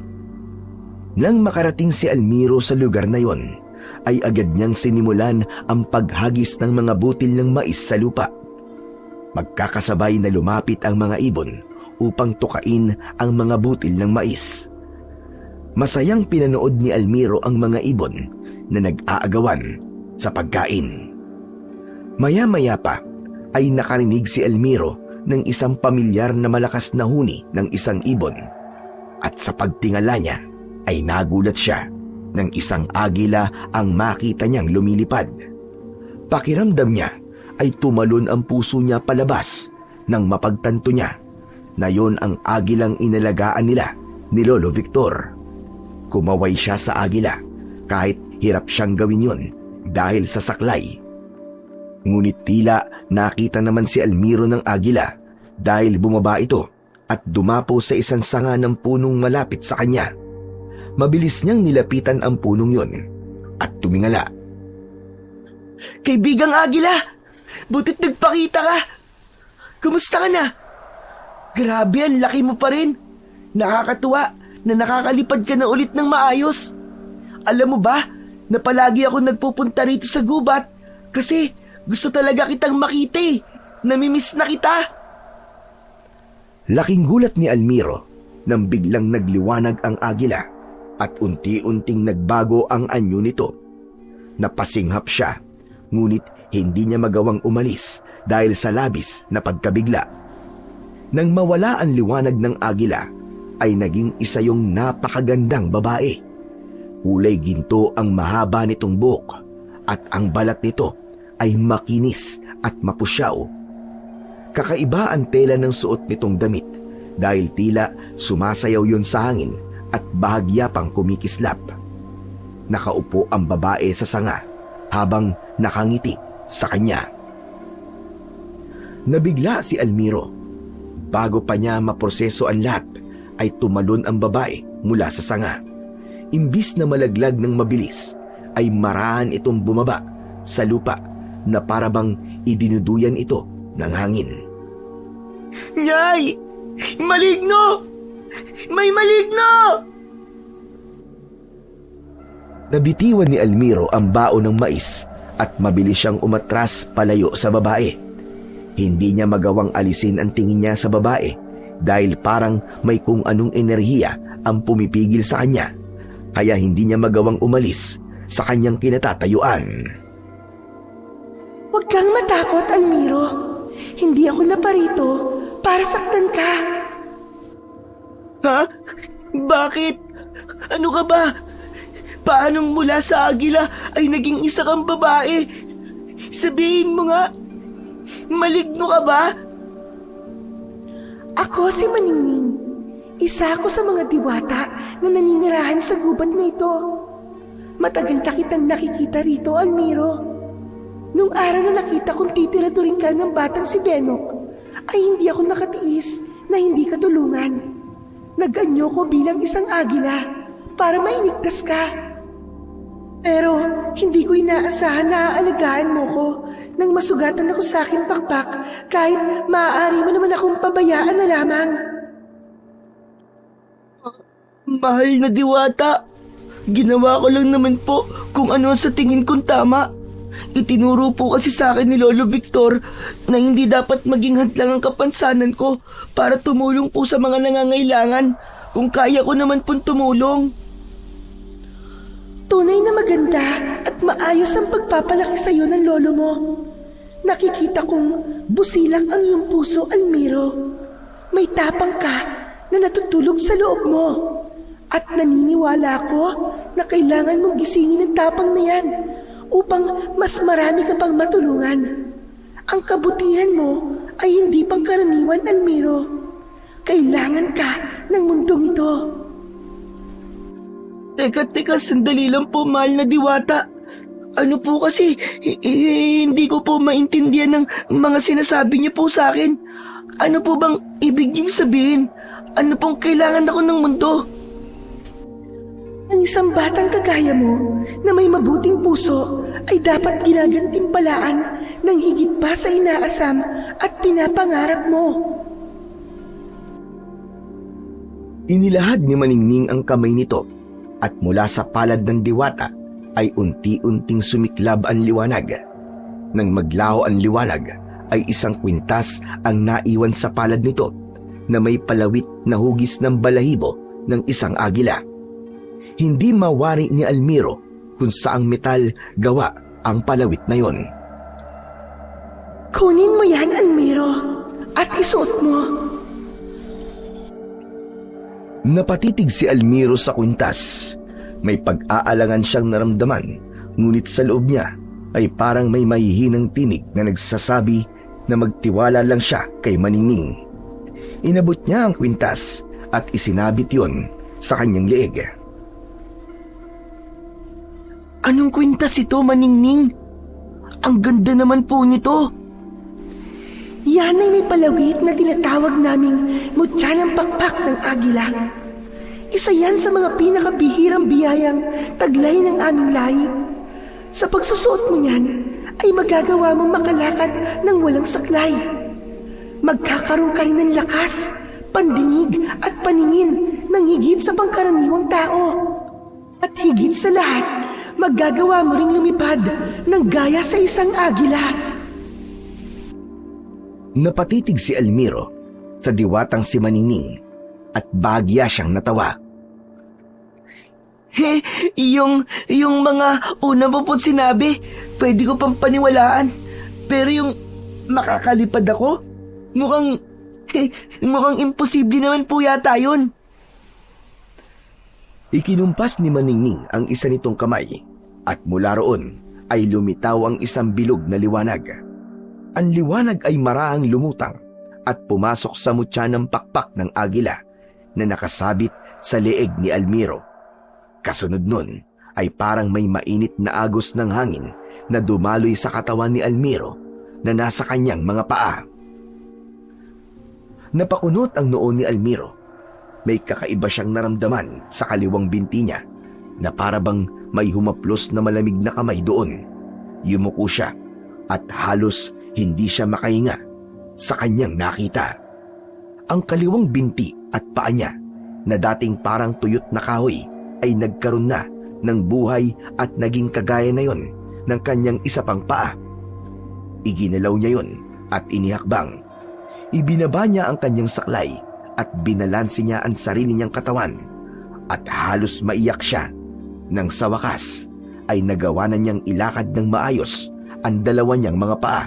Nang makarating si Elmiro sa lugar na yon, ay agad niyang sinimulan ang paghagis ng mga butil ng mais sa lupa. Magkakasabay na lumapit ang mga ibon upang tukain ang mga butil ng mais. Masayang pinanood ni Elmiro ang mga ibon na nag-aagawan sa pagkain. Maya-maya pa ay nakarinig si Elmiro ng isang pamilyar na malakas na huni ng isang ibon. At sa pagtingala niya ay nagulat siya ng isang agila ang makita niyang lumilipad. Pakiramdam niya ay tumalon ang puso niya palabas nang mapagtanto niya na yon ang agilang inalagaan nila ni Lolo Victor. Kumaway siya sa agila kahit hirap siyang gawin yon dahil sa saklay. Ngunit tila nakita naman si Elmiro ng agila dahil bumaba ito at dumapo sa isang sanga ng punong malapit sa kanya. Mabilis niyang nilapitan ang punong yon at tumingala. Kaibigang agila, butit nagpakita ka. Kumusta ka na? Grabe, ang laki mo pa rin. Nakakatuwa na nakakalipad ka na ulit ng maayos. Alam mo ba na palagi ako nagpupunta rito sa gubat kasi gusto talaga kitang makita eh. Namimiss na kita. Laking gulat ni Elmiro nang biglang nagliwanag ang agila at unti-unting nagbago ang anyo nito. Napasinghap siya, ngunit hindi niya magawang umalis dahil sa labis na pagkabigla. Nang mawala ang liwanag ng agila, ay naging isa yung napakagandang babae. Kulay ginto ang mahaba nitong buhok at ang balat nito ay makinis at mapusyaw. Kakaiba ang tela ng suot nitong damit dahil tila sumasayaw yon sa hangin at bahagya pang kumikislap. Nakaupo ang babae sa sanga habang nakangiti sa kanya. Nabigla si Almiro. Bago pa niya maproseso ang lahat, ay tumalon ang babae mula sa sanga. Imbis na malaglag ng mabilis, ay marahan itong bumaba sa lupa na parabang idinuduyan ito ng hangin. Nyay! Maligno! May maligno! Nabitiwan ni Almiro ang baon ng mais at mabilis siyang umatras palayo sa babae. Hindi niya magawang alisin ang tingin niya sa babae dahil parang may kung anong enerhiya ang pumipigil sa kanya, kaya hindi niya magawang umalis sa kanyang kinatatayuan. Huwag kang matakot, Almiro. Hindi ako naparito para saktan ka. Ha? Bakit? Ano ka ba? Paanong mula sa agila ay naging isa kang babae? Sabihin mo nga, maligno ka ba? Ako si Maningning. Isa ako sa mga diwata na naninirahan sa gubat na ito. Matagal na kitang nakikita rito, Almiro. Nung araw na nakita kong titiradurin ka ng batang si Benok, ay hindi ako nakatiis na hindi ka tulungan. Nag-anyo ko bilang isang agila para mainigtas ka. Pero hindi ko inaasahan na aalagaan mo ko nang masugatan ako sa aking pakpak kahit maaari mo naman akong pabayaan na lamang. Mahal na diwata, ginawa ko lang naman po kung ano sa tingin kong tama. Itinuro po kasi sa akin ni Lolo Victor na hindi dapat maging hadlang ang kapansanan ko para tumulong po sa mga nangangailangan kung kaya ko naman pong tumulong. Tunay na maganda at maayos ang pagpapalaki sa iyo ng lolo mo. Nakikita kong busilak ang iyong puso, Almiro. May tapang ka na natutulog sa loob mo. At naniniwala ako na kailangan mong gisingin ang tapang na yan upang mas marami ka pang matulungan. Ang kabutihan mo ay hindi pangkaraniwan, Almiro. Kailangan ka ng mundong ito. Teka, sandali lang po, mahal na diwata. Ano po kasi, hindi ko po maintindihan ng mga sinasabi niyo po sa akin. Ano po bang ibig niyong sabihin? Ano pong kailangan ako ng mundo? Ang isang batang kagaya mo na may mabuting puso ay dapat ginagantimpalaan ng higit pa sa inaasam at pinapangarap mo. Inilahad ni Maningning ang kamay nito at mula sa palad ng diwata ay unti-unting sumiklab ang liwanag. Nang maglaho ang liwanag ay isang kwintas ang naiwan sa palad nito na may palawit na hugis ng balahibo ng isang agila. Hindi mawari ni Almiro kung saang metal gawa ang palawit na yon. Kunin mo yan, Almiro, at isuot mo. Napatitig si Almiro sa kwintas. May pag-aalangan siyang naramdaman, ngunit sa loob niya ay parang may mahihinang tinig na nagsasabi na magtiwala lang siya kay Maningning. Inabot niya ang kwintas at isinabit yon sa kanyang leeg. Anong kwintas ito, Maningning? Ang ganda naman po nito. Yan ay may palawit na tinatawag naming mutya ng pakpak ng agila. Isa yan sa mga pinakabihirang biyayang taglay ng aming lahi. Sa pagsusuot mo niyan, ay magagawa mong makalakad ng walang saklay. Magkakaroon ka rin ng lakas, pandinig at paningin ng higit sa pangkaraniwang tao. At higit sa lahat, magagawa mo ring lumipad ng gaya sa isang agila. Napatitig si Almiro sa diwatang si Maningning at bagya siyang natawa. Yung mga una mo po sinabi, pwede ko pang paniwalaan. Pero yung makakalipad ako, mukhang imposible naman po yata yun. Ikinumpas ni Maningning ang isa nitong kamay at mula roon ay lumitaw ang isang bilog na liwanag. Ang liwanag ay marahang lumutang at pumasok sa mutya ng pakpak ng agila na nakasabit sa leeg ni Almiro. Kasunod nun ay parang may mainit na agos ng hangin na dumaloy sa katawan ni Almiro na nasa kanyang mga paa. Napakunot ang noo ni Almiro. May kakaiba siyang naramdaman sa kaliwang binti niya na parabang may humaplos na malamig na kamay doon. Yumuko siya at halos hindi siya makahinga sa kanyang nakita. Ang kaliwang binti at paa niya na dating parang tuyot na kahoy ay nagkaroon na ng buhay at naging kagaya na yon ng kanyang isa pang paa. Iginalaw niya yon at inihakbang. Ibinaba niya ang kanyang saklay at binalansi niya ang sarili niyang katawan at halos maiyak siya nang sa wakas ay nagawa na niyang ilakad ng maayos ang dalawa niyang mga paa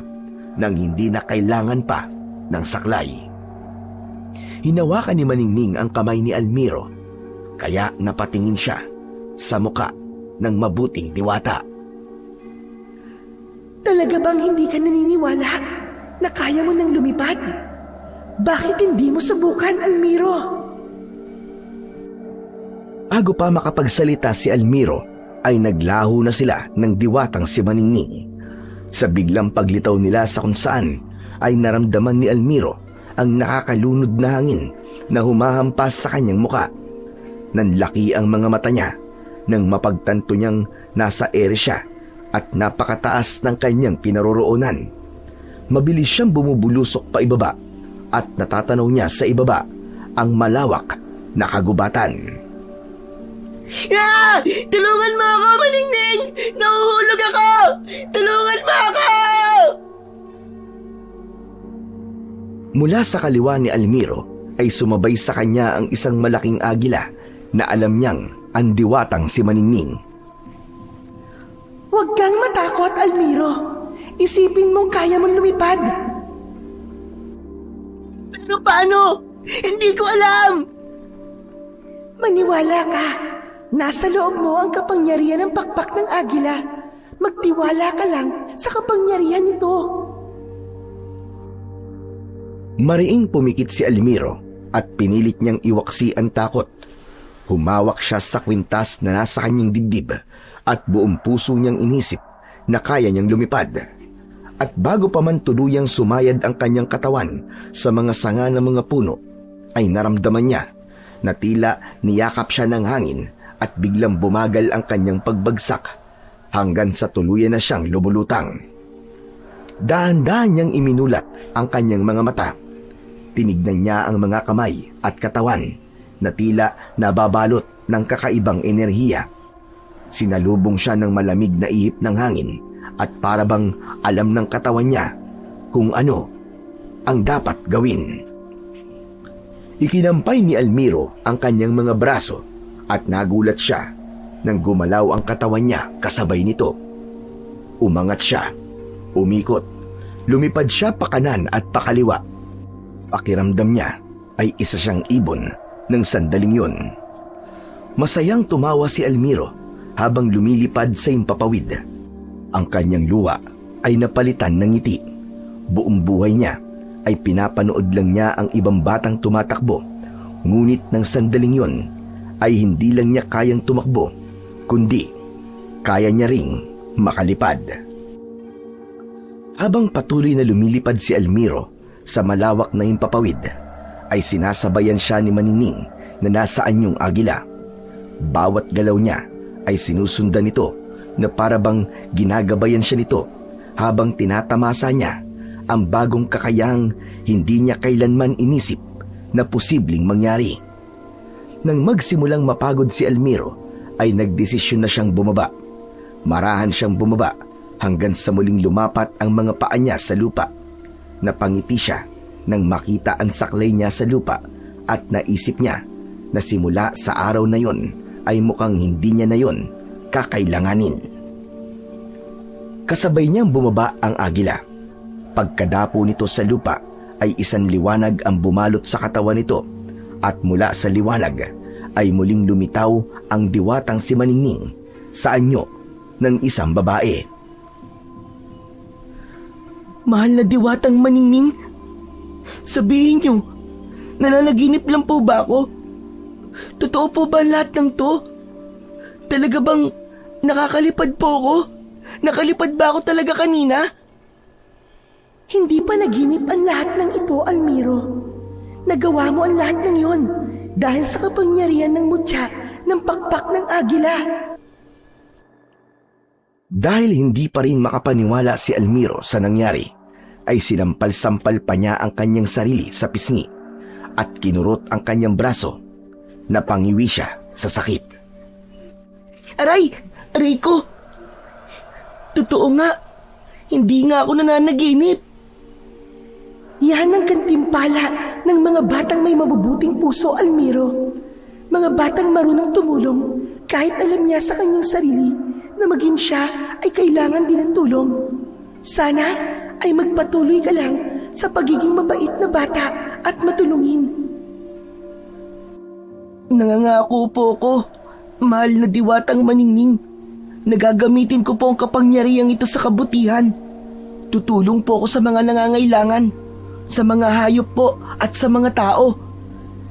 nang hindi na kailangan pa ng saklay. Hinawakan ni Maningning ang kamay ni Almiro kaya napatingin siya sa muka ng mabuting diwata. Talaga bang hindi ka naniniwala na kaya mo nang lumipad? Bakit hindi mo subukan, Almiro? Bago pa makapagsalita si Almiro, ay naglaho na sila ng diwatang si Maningning. Sa biglang paglitaw nila sa kung saan, ay naramdaman ni Almiro ang nakakalunod na hangin na humahampas sa kanyang muka. Nanlaki ang mga mata niya nang mapagtanto niyang nasa ere siya at napakataas ng kanyang pinaroroonan. Mabilis siyang bumubulusok pa ibaba at natatanaw niya sa ibaba ang malawak na kagubatan. Ah! Tulungan mo ako, Maningning! Nahuhulog ako! Tulungan mo ako! Mula sa kaliwa ni Almiro ay sumabay sa kanya ang isang malaking agila na alam niyang ang diwatang si Maningning. Huwag kang matakot, Almiro. Isipin mong kaya mong lumipad. Pero paano? Hindi ko alam! Maniwala ka. Nasa loob mo ang kapangyarihan ng pakpak ng agila. Magtiwala ka lang sa kapangyarihan nito. Mariing pumikit si Almiro at pinilit niyang iwaksi ang takot. Humawak siya sa kwintas na nasa kanyang dibdib at buong puso niyang inisip na kaya niyang lumipad. At bago pa man tuluyang sumayad ang kanyang katawan sa mga sanga ng mga puno, ay naramdaman niya na tila niyakap siya ng hangin at biglang bumagal ang kanyang pagbagsak hanggang sa tuluyan na siyang lumulutang. Dahan-dahan niyang iminulat ang kanyang mga mata. Tinignan niya ang mga kamay at katawan na tila nababalot ng kakaibang enerhiya. Sinalubong siya ng malamig na ihip ng hangin at parabang alam ng katawan niya kung ano ang dapat gawin. Ikinampay ni Almiro ang kanyang mga braso at nagulat siya nang gumalaw ang katawan niya kasabay nito. Umangat siya, umikot, lumipad siya pakanan at pakaliwa. Pakiramdam niya ay isa siyang ibon ng sandaling yun. Masayang tumawa si Almiro habang lumilipad sa impapawid. Ang kanyang luha ay napalitan ng ngiti. Buong buhay niya ay pinapanood lang niya ang ibang batang tumatakbo, ngunit ng sandaling yun ay hindi lang niya kayang tumakbo, kundi kaya niya ring makalipad. Habang patuloy na lumilipad si Almiro sa malawak na impapawid, ay sinasabayan siya ni Maningning na nasa anyong agila. Bawat galaw niya ay sinusundan nito na parabang ginagabayan siya nito habang tinatamasa niya ang bagong kakayahang hindi niya kailanman inisip na posibleng mangyari. Nang magsimulang mapagod si Almiro, ay nagdesisyon na siyang bumaba. Marahan siyang bumaba hanggang sa muling lumapat ang mga paa niya sa lupa. Napangiti siya nang makita ang saklay niya sa lupa at naisip niya na simula sa araw na yon ay mukhang hindi niya na yon kakailanganin. Kasabay niyang bumaba ang agila. Pagkadapo nito sa lupa ay isang liwanag ang bumalot sa katawan nito at mula sa liwanag ay muling lumitaw ang diwatang si Maningning sa anyo ng isang babae. Mahal na diwatang Maningning, sabihin niyo, nananaginip lang po ba ako? Totoo po ba lahat ng to? Talaga bang Nakakalipad po ako? Nakalipad ba ako talaga kanina? Hindi pa naginip ang lahat ng ito, Almiro. Nagawa mo ang lahat ng yon dahil sa kapangyarihan ng mutya ng pakpak ng agila. Dahil hindi pa rin makapaniwala si Almiro sa nangyari, ay sinampal-sampal pa niya ang kanyang sarili sa pisngi at kinurot ang kanyang braso. Napangiwi siya sa sakit. Aray! Aray ko! Totoo nga, hindi nga ako nananaginip. Yan ang gantimpala ng mga batang may mabubuting puso, Almiro. Mga batang marunong tumulong kahit alam niya sa kanyang sarili na maging siya ay kailangan din ng tulong. Sana ay magpatuloy ka lang sa pagiging mabait na bata at matulungin. Nangangako po ako, mahal na diwatang maningning. Nagagamitin ko po ang kapangyarihang ito sa kabutihan. Tutulong po ako sa mga nangangailangan, sa mga hayop po at sa mga tao.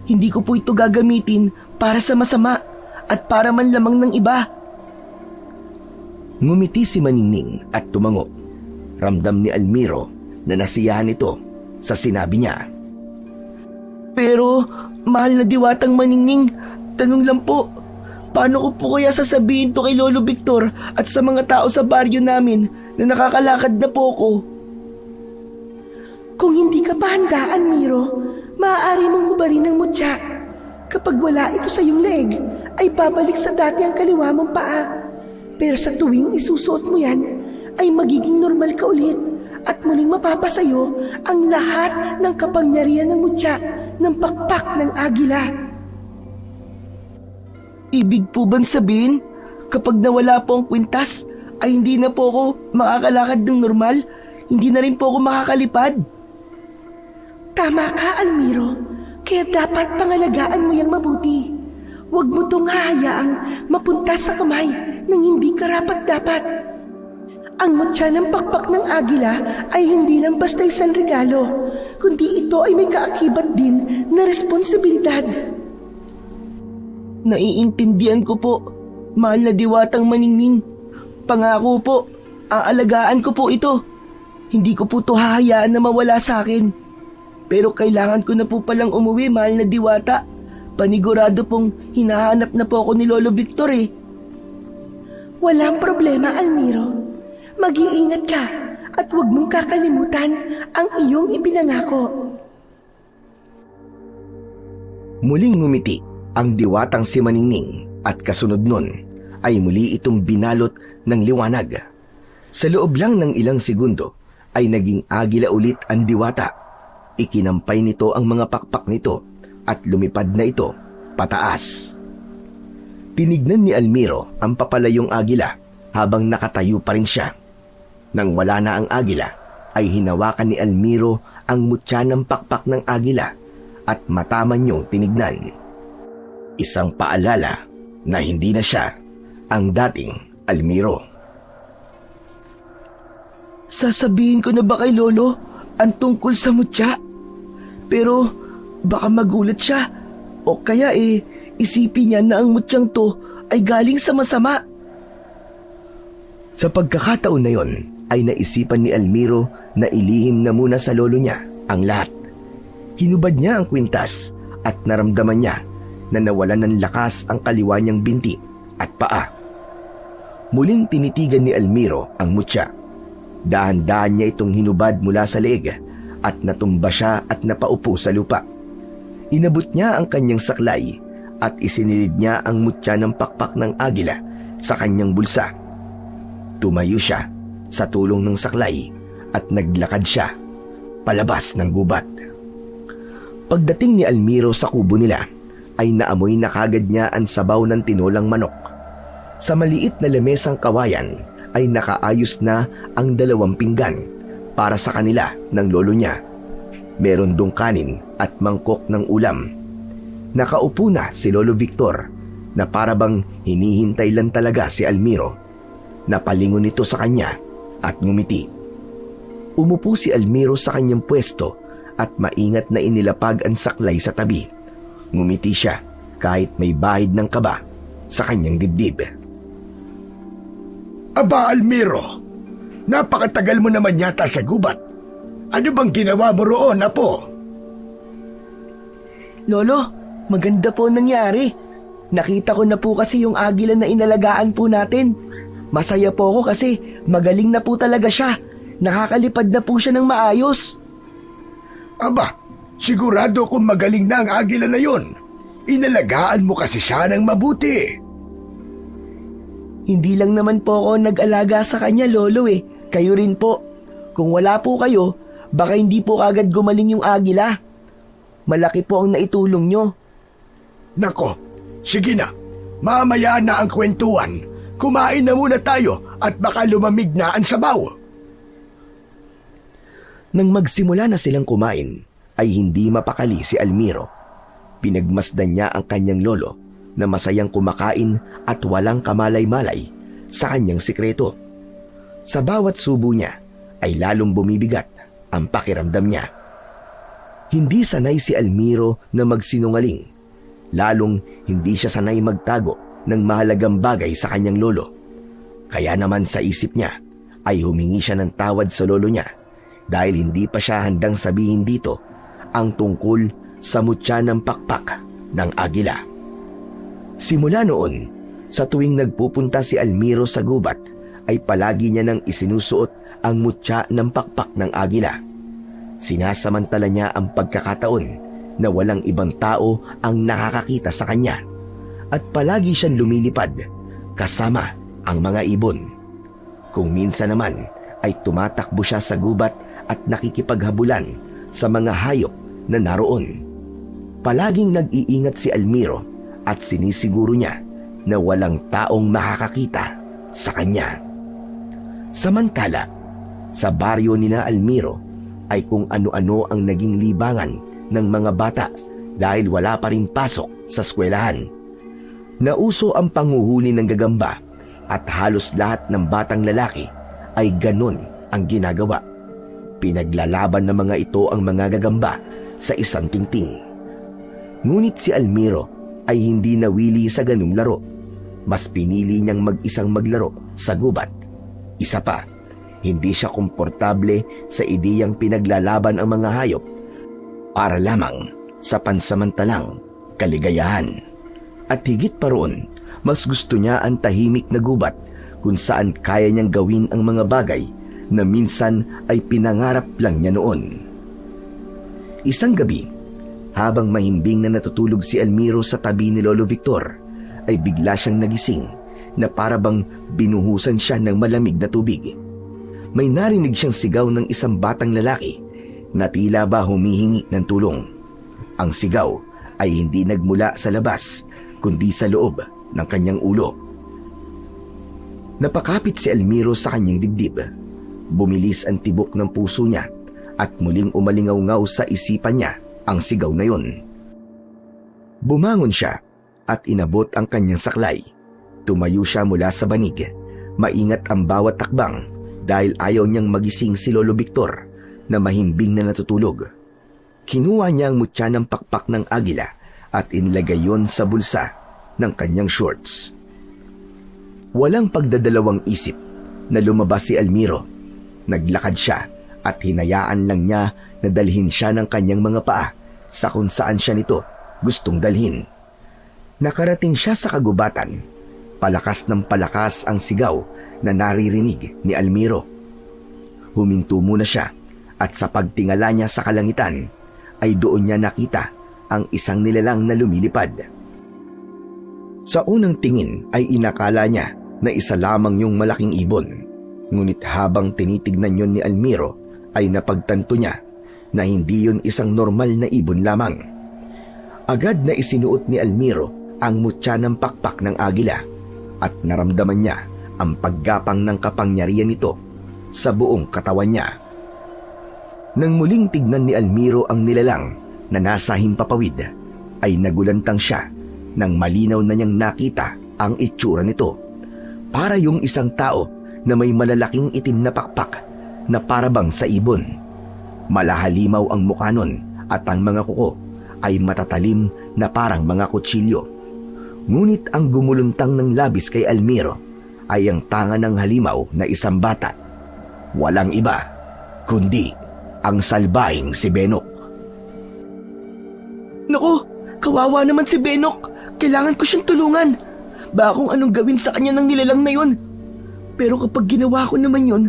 Hindi ko po ito gagamitin para sa masama at para man lamang ng iba. Ngumiti si Maningning at tumango. Ramdam ni Almiro na nasiyahan ito sa sinabi niya. Pero, mahal na diwatang maningning, tanong lang po, paano ko po kaya sasabihin to kay Lolo Victor at sa mga tao sa baryo namin na nakakalakad na po ko? Kung hindi ka pa handa, Almiro, maaari mong hubarin ng mutya. Kapag wala ito sa iyong leeg, ay babalik sa dati ang kaliwa mong paa. Pero sa tuwing isusuot mo yan, ay magiging normal ka ulit at muling mapapasayo ang lahat ng kapangyarihan ng mutya ng pakpak ng agila. Ibig po bang sabihin, kapag nawala po ang kwintas, ay hindi na po ako makakalakad ng normal? Hindi na rin po ako makakalipad? Tama ka, Almiro. Kaya dapat pangalagaan mo yang mabuti. Huwag mo itong hahayaang mapunta sa kamay ng hindi karapat-dapat. Ang mutya ng pakpak ng agila ay hindi lang basta isang regalo, kundi ito ay may kaakibat din na responsibilidad. Naiintindihan ko po, mahal na diwatang maningning. Pangako po, aalagaan ko po ito. Hindi ko po ito hahayaan na mawala sa akin. Pero kailangan ko na po palang umuwi, mahal na diwata. Panigurado pong hinahanap na po ako ni Lolo Victor eh. Walang problema, Almiro. Mag-iingat ka at huwag mong kakalimutan ang iyong ipinangako. Muling ngumiti ang diwatang si Maningning at kasunod nun ay muli itong binalot ng liwanag. Sa loob lang ng ilang segundo ay naging agila ulit ang diwata. Ikinampay nito ang mga pakpak nito at lumipad na ito pataas. Tinignan ni Almiro ang papalayong agila habang nakatayo pa rin siya. Nang wala na ang agila, ay hinawakan ni Almiro ang mutya ng pakpak ng agila at mataman niyong tinignan. Isang paalala na hindi na siya ang dating Almiro. Sasabihin ko na ba kay Lolo ang tungkol sa mutya? Pero baka magulat siya o kaya isipin niya na ang mutyang to ay galing sa masama. Sa pagkakataon na yon ay naisipan ni Almiro na ilihim na muna sa lolo niya ang lahat. Hinubad niya ang kwintas at naramdaman niya na nawalan ng lakas ang kaliwa niyang binti at paa. Muling tinitigan ni Almiro ang mutya. Dahan-dahan niya itong hinubad mula sa leeg at natumba siya at napaupo sa lupa. Inabot niya ang kanyang saklay at isinilid niya ang mutya ng pakpak ng agila sa kanyang bulsa. Tumayo siya sa tulong ng saklay at naglakad siya palabas ng gubat. Pagdating ni Almiro sa kubo nila, ay naamoy na kagad niya ang sabaw ng tinolang manok. Sa maliit na lamesang kawayan ay nakaayos na ang 2 pinggan para sa kanila ng lolo niya. Meron dong kanin at mangkok ng ulam. Nakaupo na si Lolo Victor na parabang hinihintay lang talaga si Almiro. Napalingon ito sa kanya at ngumiti. Umupo si Almiro sa kanyang pwesto at maingat na inilapag ang saklay sa tabi. Ngumiti siya kahit may bahid ng kaba sa kanyang dibdib. Aba, Almiro, napakatagal mo naman yata sa gubat. Ano bang ginawa mo roon, apo? Lolo, maganda po nangyari. Nakita ko na po kasi yung agila na inalagaan po natin. Masaya po ako kasi magaling na po talaga siya. Nakakalipad na po siya ng maayos. Aba, sigurado kung magaling na ang agila na yon. Inalagaan mo kasi siya ng mabuti. Hindi lang naman po ako nag-alaga sa kanya, Lolo eh. Kayo rin po. Kung wala po kayo, baka hindi po kagad gumaling yung agila. Malaki po ang naitulong nyo. Nako, sige na. Mamaya na ang kwentuhan. Kumain na muna tayo at baka lumamig na ang sabaw. Nang magsimula na silang kumain, ay hindi mapakali si Almiro. Pinagmasdan niya ang kanyang lolo na masayang kumakain at walang kamalay-malay sa kanyang sikreto. Sa bawat subo niya ay lalong bumibigat ang pakiramdam niya. Hindi sanay si Almiro na magsinungaling, lalong hindi siya sanay magtago ng mahalagang bagay sa kanyang lolo. Kaya naman sa isip niya ay humingi siya ng tawad sa lolo niya dahil hindi pa siya handang sabihin dito ang tungkol sa mutya ng pakpak ng agila. Simula noon, sa tuwing nagpupunta si Almiro sa gubat, ay palagi niya nang isinusuot ang mutya ng pakpak ng agila. Sinasamantala niya ang pagkakataon na walang ibang tao ang nakakakita sa kanya at palagi siyang lumilipad kasama ang mga ibon. Kung minsan naman ay tumatakbo siya sa gubat at nakikipaghabulan sa mga hayop na naroon. Palaging nag-iingat si Almiro at sinisiguro niya na walang taong makakakita sa kanya. Samantala, sa baryo ni na Almiro ay kung ano-ano ang naging libangan ng mga bata dahil wala pa rin pasok sa eskwelahan. Nauso ang panghuhuli ng gagamba at halos lahat ng batang lalaki ay ganon ang ginagawa. Pinaglalaban ng mga ito ang mga gagamba sa isang tingting. Ngunit si Almiro ay hindi nawili sa ganung laro. Mas pinili niyang mag-isang maglaro sa gubat. Isa pa, hindi siya komportable sa ideyang pinaglalaban ang mga hayop para lamang sa pansamantalang kaligayahan. At higit pa roon, mas gusto niya ang tahimik na gubat kung saan kaya niyang gawin ang mga bagay na minsan ay pinangarap lang niya noon. Isang gabi, habang mahimbing na natutulog si Almiro sa tabi ni Lolo Victor, ay bigla siyang nagising na parabang binuhusan siya ng malamig na tubig. May narinig siyang sigaw ng isang batang lalaki na tila ba humihingi ng tulong. Ang sigaw ay hindi nagmula sa labas kundi sa loob ng kanyang ulo. Napakapit si Almiro sa kanyang dibdib. Bumilis ang tibok ng puso niya at muling umalingaw-ngaw sa isipan niya ang sigaw na yun. Bumangon siya at inabot ang kanyang saklay. Tumayo siya mula sa banig. Maingat ang bawat takbang dahil ayaw niyang magising si Lolo Victor na mahimbing na natutulog. Kinuha niya ang mutya ng pakpak ng agila at inilagay yon sa bulsa ng kanyang shorts. Walang pagdadalawang isip na lumabas si Almiro. Naglakad siya at hinayaan lang niya na dalhin siya ng kanyang mga paa sa kung saan siya nito gustong dalhin. Nakarating siya sa kagubatan. Palakas ng palakas ang sigaw na naririnig ni Almiro. Huminto muna siya at sa pagtingala niya sa kalangitan ay doon niya nakita ang isang nilalang na lumilipad. Sa unang tingin ay inakala niya na isa lamang yung malaking ibon. Ngunit habang tinitignan yon ni Almiro ay napagtanto niya na hindi yon isang normal na ibon lamang. Agad na isinuot ni Almiro ang mutya ng pakpak ng agila at naramdaman niya ang paggapang ng kapangyarihan nito sa buong katawan niya. Nang muling tignan ni Almiro ang nilalang na nasa himpapawid, ay nagulantang siya nang malinaw na niyang nakita ang itsura nito. Para yung isang tao na may malalaking itim na pakpak na parabang sa ibon. Malahalimaw ang mukha nun at ang mga kuko ay matatalim na parang mga kutsilyo. Ngunit ang gumuluntang ng labis kay Almiro ay ang tanga ng halimaw na isang bata. Walang iba, kundi ang salbahing si Benok. Naku, kawawa naman si Benok. Kailangan ko siyang tulungan. Baka kung anong gawin sa kanya ng nilalang na yun. Pero kapag ginawa ko naman yun,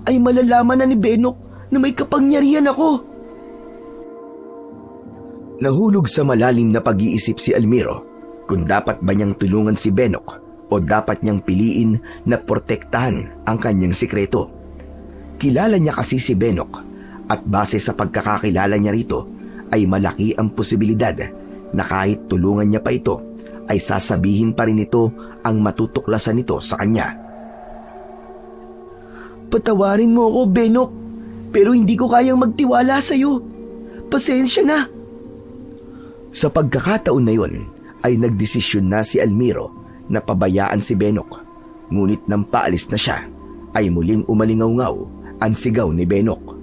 ay malalaman na ni Benok na may kapangyarihan ako. Nahulog sa malalim na pag-iisip si Almiro kung dapat ba niyang tulungan si Benok o dapat niyang piliin na protektahan ang kanyang sikreto. Kilala niya kasi si Benok at base sa pagkakakilala niya rito ay malaki ang posibilidad na kahit tulungan niya pa ito ay sasabihin pa rin ito ang matutuklasan nito sa kanya. Patawarin mo ako, Benok, pero hindi ko kayang magtiwala sa'yo. Pasensya na. Sa pagkakataon na yun ay nagdesisyon na si Almiro na pabayaan si Benok. Ngunit nang paalis na siya ay muling umalingaw-ngaw ang sigaw ni Benok.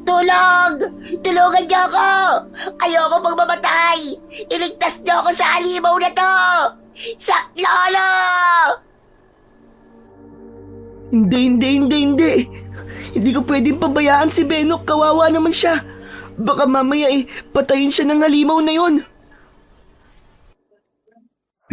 Tulong! Tulungan niyo ako! Ayoko pang mamatay! Iligtas niyo ako sa halimaw na to! Saklolo! Hindi. Hindi ko pwedeng pabayaan si Benok. Kawawa naman siya. Baka mamaya patayin siya ng halimaw na yon.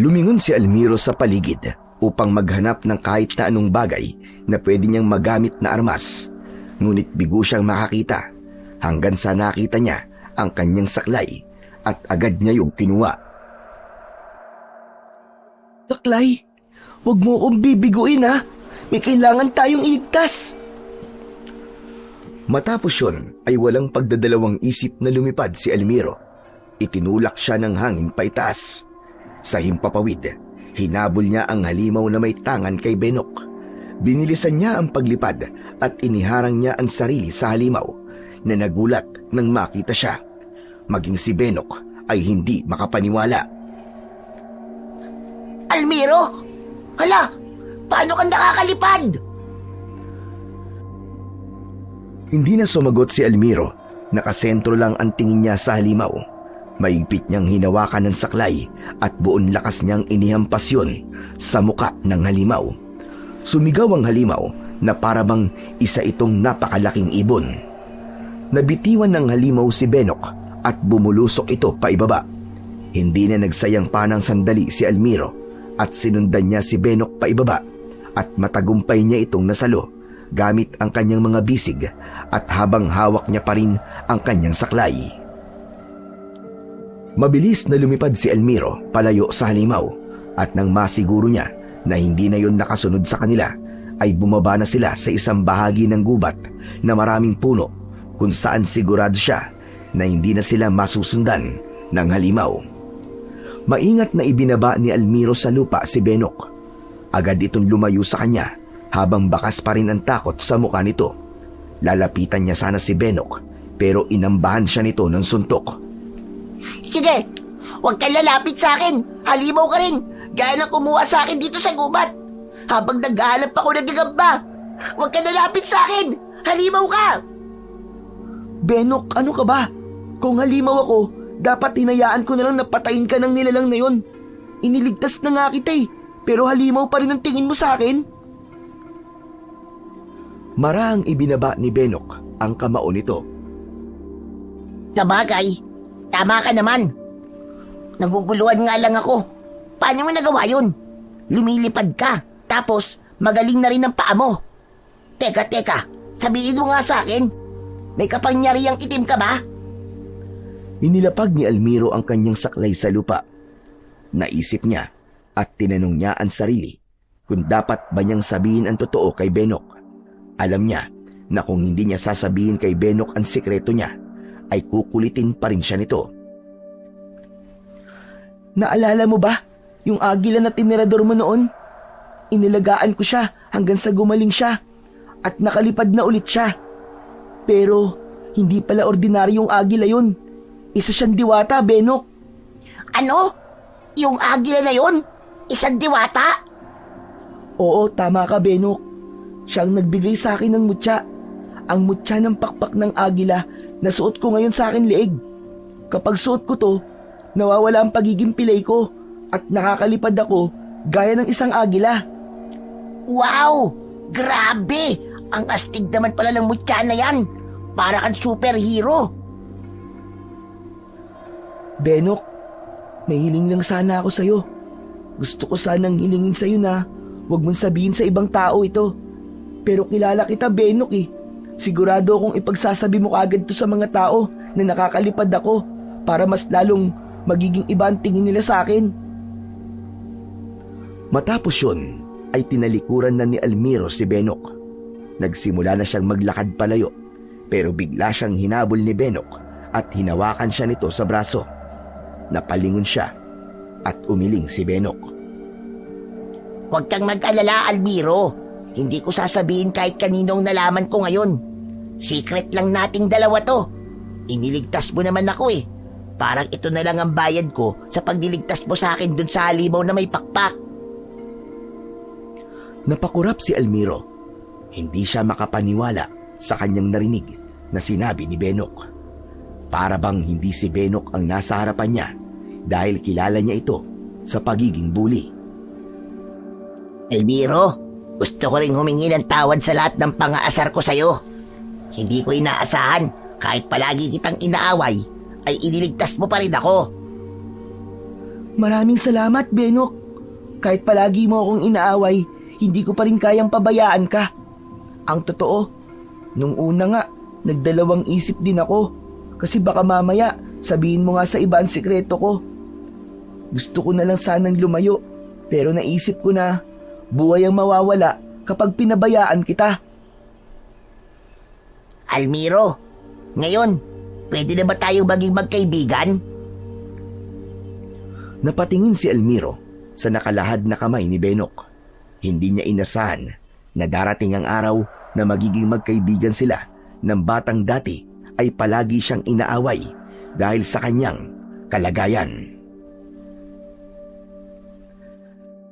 Lumingon si Almiro sa paligid upang maghanap ng kahit na anong bagay na pwede niyang magamit na armas. Ngunit bigo siyang makakita hanggang sa nakita niya ang kanyang saklay at agad niya yung kinuha. Saklay, huwag mo akong bibiguin ha. May kailangan tayong iligtas. Matapos yun ay walang pagdadalawang isip na lumipad si Almiro. Itinulak siya ng hangin paitaas. Sa himpapawid, hinabol niya ang halimaw na may tangan kay Benok. Binilisan niya ang paglipad at iniharang niya ang sarili sa halimaw na nagulat nang makita siya. Maging si Benok ay hindi makapaniwala. Almiro? Hala, paano kang nakakalipad? Hindi na sumagot si Almiro. Nakasentro lang ang tingin niya sa halimaw. Maigpit niyang hinawakan ng saklay at buon lakas niyang inihampas yun sa muka ng halimaw. Sumigaw ang halimaw na parabang isa itong napakalaking ibon. Nabitiwan ng halimaw si Benok at bumulusok ito paibaba. Hindi na nagsayang pa ng sandali si Almiro at sinundan niya si Benok paibaba at matagumpay niya itong nasalo gamit ang kanyang mga bisig at habang hawak niya pa rin ang kanyang saklay. Mabilis na lumipad si Almiro palayo sa halimaw at nang masiguro niya na hindi na yon nakasunod sa kanila ay bumaba na sila sa isang bahagi ng gubat na maraming puno kung saan sigurado siya na hindi na sila masusundan ng halimaw. Maingat na ibinaba ni Almiro sa lupa si Benok. Agad itong lumayo sa kanya habang bakas pa rin ang takot sa mukha nito. Lalapitan niya sana si Benok pero inambahan siya nito ng suntok. Sige, huwag kang lalapit sa akin. Halimaw ka rin. Gaya ng kumuha sa akin dito sa gubat. Habang naghahanap ako ng gagamba. Huwag kang lalapit sa akin. Halimaw ka. Benok, ano ka ba? Kung halimaw ako, dapat hinayaan ko na lang napatayin ka ng nilalang na yon. Iniligtas na nga kita pero halimaw pa rin ang tingin mo sa akin. Marahang ibinaba ni Benok ang kamao nito. Sabagay, tama ka naman. Naguguluhan nga lang ako. Paano mo nagawa yun? Lumilipad ka, tapos magaling na rin ang paa mo. Teka, sabihin mo nga sa akin, may kapangyarihang itim ka ba? Inilapag ni Almiro ang kanyang saklay sa lupa. Naisip niya at tinanong niya ang sarili kung dapat ba niyang sabihin ang totoo kay Benok. Alam niya na kung hindi niya sasabihin kay Benok ang sikreto niya, ay kukulitin pa rin siya nito. Naalala mo ba yung agila na tinirador mo noon? Inilagaan ko siya hanggang sa gumaling siya at nakalipad na ulit siya. Pero hindi pala ordinaryong agila yun. Isa siyang diwata, Benok. Ano? Yung agila na yun? Isang diwata? Oo, tama ka, Benok. Siyang nagbigay sa akin ng mutya. Ang mutya ng pakpak ng agila na suot ko ngayon sa akin leeg. Kapag suot ko to, nawawala ang pagiging pilay ko at nakakalipad ako gaya ng isang agila. Wow! Grabe! Ang astig naman pala ng mutya na yan. Para kang superhero. Benok, may hiling lang sana ako sa'yo. Gusto ko sanang hilingin sa'yo na huwag mong sabihin sa ibang tao ito. Pero kilala kita, Benok eh. Sigurado akong ipagsasabi mo kagad to sa mga tao na nakakalipad ako para mas lalong magiging iba ang tingin nila sa akin. Matapos yun, ay tinalikuran na ni Almiro si Benok. Nagsimula na siyang maglakad palayo, pero bigla siyang hinabol ni Benok at hinawakan siya nito sa braso. Napalingon siya at umiling si Benok. Huwag kang mag-alala, Almiro. Hindi ko sasabihin kahit kaninong nalaman ko ngayon. Secret lang nating dalawa to. Iniligtas mo naman ako eh. Parang ito na lang ang bayad ko sa pagliligtas mo sa akin dun sa halimaw na may pakpak. Napakurap si Almiro. Hindi siya makapaniwala sa kanyang narinig na sinabi ni Benok. Para bang hindi si Benok ang nasa harapan niya dahil kilala niya ito sa pagiging bully. Almiro, gusto ko ring humingi ng tawad sa lahat ng pang-aasar ko sa'yo. Hindi ko inaasahan, kahit palagi kitang inaaway, ay iniligtas mo pa rin ako. Maraming salamat, Benok. Kahit palagi mo akong inaaway, hindi ko pa rin kayang pabayaan ka. Ang totoo, nung una nga, nagdalawang isip din ako. Kasi baka mamaya, sabihin mo nga sa iba ang sikreto ko. Gusto ko na lang sanang lumayo, pero naisip ko na buhay ang mawawala kapag pinabayaan kita. Almiro, ngayon, pwede na ba tayong maging magkaibigan? Napatingin si Almiro sa nakalahad na kamay ni Benok. Hindi niya inasahan na darating ang araw na magiging magkaibigan sila ng batang dati ay palagi siyang inaaway dahil sa kanyang kalagayan.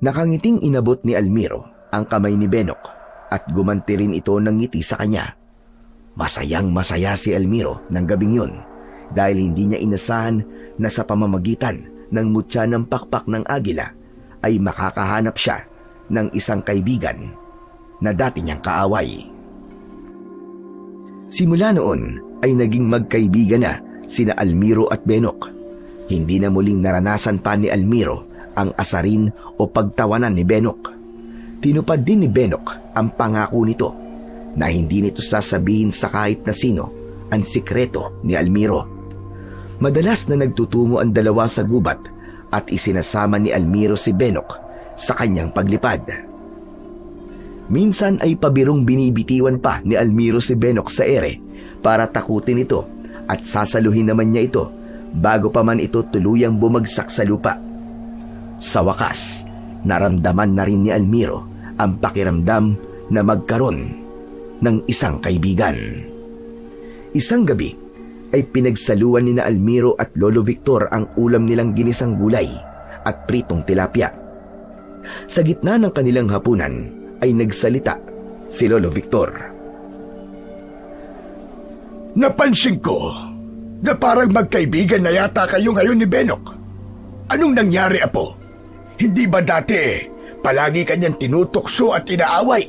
Nakangiting inabot ni Almiro ang kamay ni Benok at gumanti rin ito ng ngiti sa kanya. Masayang masaya si Almiro ng gabing yun dahil hindi niya inasahan na sa pamamagitan ng mutya ng pakpak ng agila ay makakahanap siya ng isang kaibigan na dati niyang kaaway. Simula noon ay naging magkaibigan na sina Almiro at Benok. Hindi na muling naranasan pa ni Almiro ang asarin o pagtawanan ni Benok. Tinupad din ni Benok ang pangako nito na hindi nito sasabihin sa kahit na sino ang sikreto ni Almiro. Madalas na nagtutungo ang dalawa sa gubat at isinasama ni Almiro si Benok sa kanyang paglipad. Minsan ay pabirong binibitiwan pa ni Almiro si Benok sa ere para takutin ito at sasaluhin naman niya ito bago pa man ito tuluyang bumagsak sa lupa. Sa wakas, naramdaman na rin ni Almiro ang pakiramdam na magkaroon ng isang kaibigan. Isang gabi ay pinagsaluan ni na Almiro at Lolo Victor ang ulam nilang ginisang gulay at pritong tilapia. Sa gitna ng kanilang hapunan ay nagsalita si Lolo Victor. Napansin ko na parang magkaibigan na yata kayo ngayon ni Benok. Anong nangyari, Apo? Hindi ba dati palagi kanyang tinutokso at inaaway?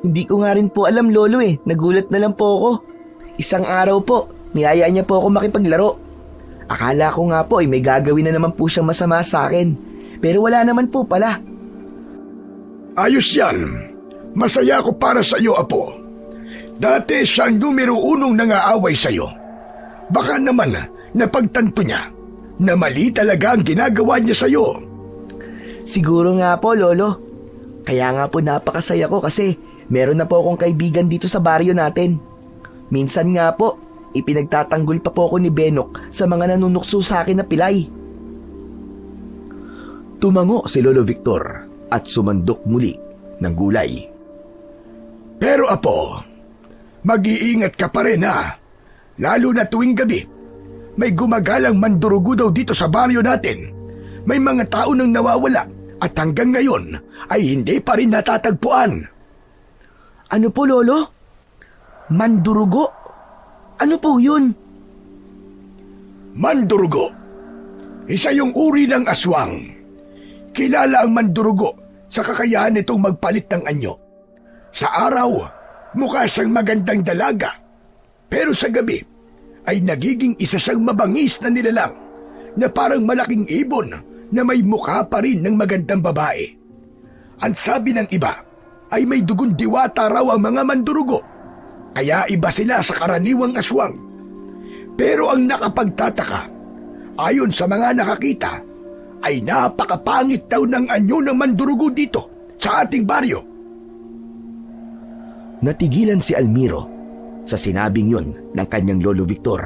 Hindi ko nga rin po alam, Lolo eh. Nagulat na lang po ako. Isang araw po, niyaya niya po ako makipaglaro. Akala ko nga po ay may gagawin na naman po siyang masama sa akin. Pero wala naman po pala. Ayos yan. Masaya ako para sa iyo, Apo. Dati siyang numero 1 nangaaway sa iyo. Baka naman napagtanto niya na mali talaga ang ginagawa niya sa iyo. Siguro nga po, Lolo. Kaya nga po napakasaya ko kasi meron na po akong kaibigan dito sa baryo natin. Minsan nga po, ipinagtatanggol pa po ako ni Benok sa mga nanunukso sa akin na pilay. Tumango si Lolo Victor at sumandok muli ng gulay. Pero Apo, mag-iingat ka pa rin ha. Lalo na tuwing gabi. May gumagalang mandurugo daw dito sa baryo natin. May mga tao nang nawawala at hanggang ngayon ay hindi pa rin natatagpuan. Ano po, Lolo? Mandurugo? Ano po yun? Mandurugo. Isa yung uri ng aswang. Kilala ang mandurugo sa kakayahan nitong magpalit ng anyo. Sa araw, mukha siyang magandang dalaga, pero sa gabi ay nagiging isa siyang mabangis na nilalang na parang malaking ibon na may mukha pa rin ng magandang babae. Ang sabi ng iba ay may dugon diwata raw ang mga mandurugo, kaya iba sila sa karaniwang aswang. Pero ang nakapagtataka, ayon sa mga nakakita, ay napakapangit daw ng anyo ng mandurugo dito sa ating baryo. Natigilan si Almiro sa sinabing yun ng kanyang lolo Victor.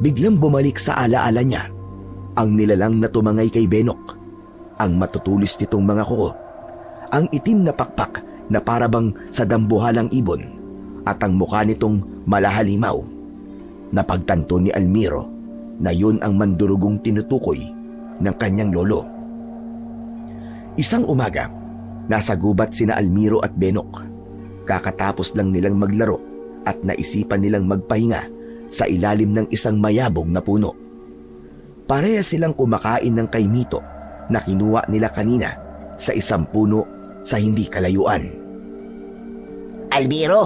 Biglang bumalik sa alaala niya ang nilalang na tumangay kay Benok, ang matutulis nitong mga kuko, ang itim na pakpak na parabang sa dambuhalang ibon, at ang mukha nitong malahalimaw. Napagtanto ni Almiro na yun ang mandurugong tinutukoy ng kanyang lolo. Isang umaga, nasa gubat sina Almiro at Benok. Kakatapos lang nilang maglaro at naisipan nilang magpahinga sa ilalim ng isang mayabong na puno. Parehas silang kumakain ng kaimito na kinuha nila kanina sa isang puno sa hindi kalayuan. Almiro,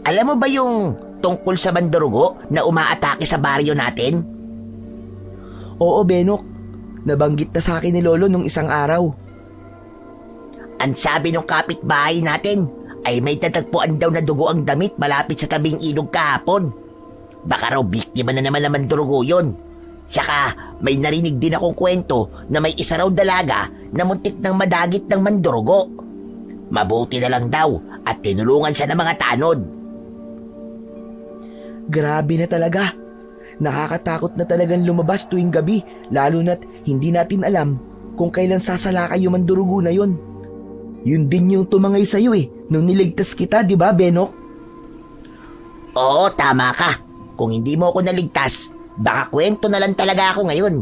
alam mo ba yung tungkol sa mandurugo na umaatake sa baryo natin? Oo, Benok. Nabanggit na sa akin ni Lolo nung isang araw. Ang sabi ng kapitbahay natin ay may tatagpuan daw na dugo ang damit malapit sa tabing ilog kahapon. Baka raw biktima na naman ng mandurugo yun. Saka may narinig din akong kwento na may isa raw dalaga na muntik ng madagit ng mandurugo. Mabuti na lang daw at tinulungan siya ng mga tanod. Grabe na talaga. Nakakatakot na talagang lumabas tuwing gabi, lalo na't hindi natin alam kung kailan sasalakay yung mandurugo na yun. Yun din yung tumangay sa'yo nung niligtas kita, di ba, Benok? Oo, tama ka. Kung hindi mo ako naligtas, baka kwento na lang talaga ako ngayon.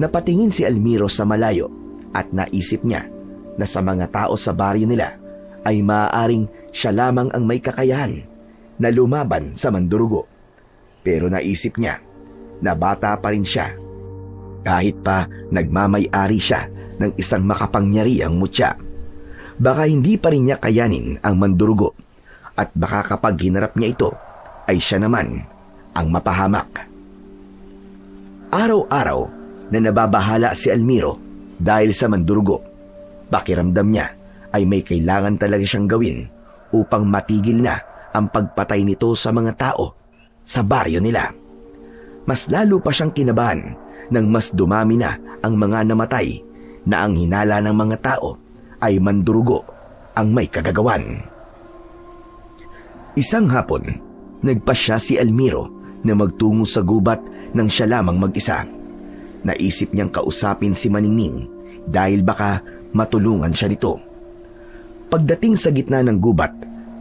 Napatingin si Almiro sa malayo at naisip niya na sa mga tao sa baryo nila ay maaaring siya lamang ang may kakayahan na lumaban sa mandurugo. Pero naisip niya na bata pa rin siya. Kahit pa nagmamay-ari siya ng isang makapangyarihang mutya, baka hindi pa rin niya kayanin ang mandurugo at baka kapag hinarap niya ito ay siya naman ang mapahamak. Araw-araw na nababahala si Almiro dahil sa mandurugo, pakiramdam niya ay may kailangan talaga siyang gawin upang matigil na ang pagpatay nito sa mga tao sa baryo nila. Mas lalo pa siyang kinabahan nang mas dumami na ang mga namatay na ang hinala ng mga tao ay mandurugo ang may kagagawan. Isang hapon, nagpasya si Almiro na magtungo sa gubat nang siya lamang mag-isa. Naisip niyang kausapin si Maningning dahil baka matulungan siya nito. Pagdating sa gitna ng gubat,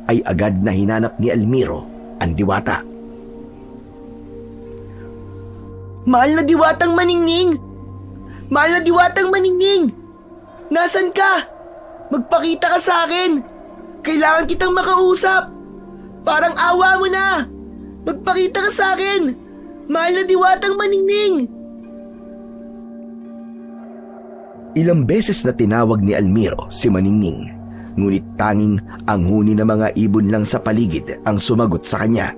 ay agad na hinanap ni Almiro ang diwata. Mahal na diwatang Maningning! Mahal na diwatang Maningning! Nasaan ka? Magpakita ka sa akin! Kailangan kitang makausap! Parang awa mo na! Magpakita ka sa akin! Mahal na diwatang Maningning! Ilang beses na tinawag ni Almiro si Maningning, ngunit tanging ang huni ng mga ibon lang sa paligid ang sumagot sa kanya.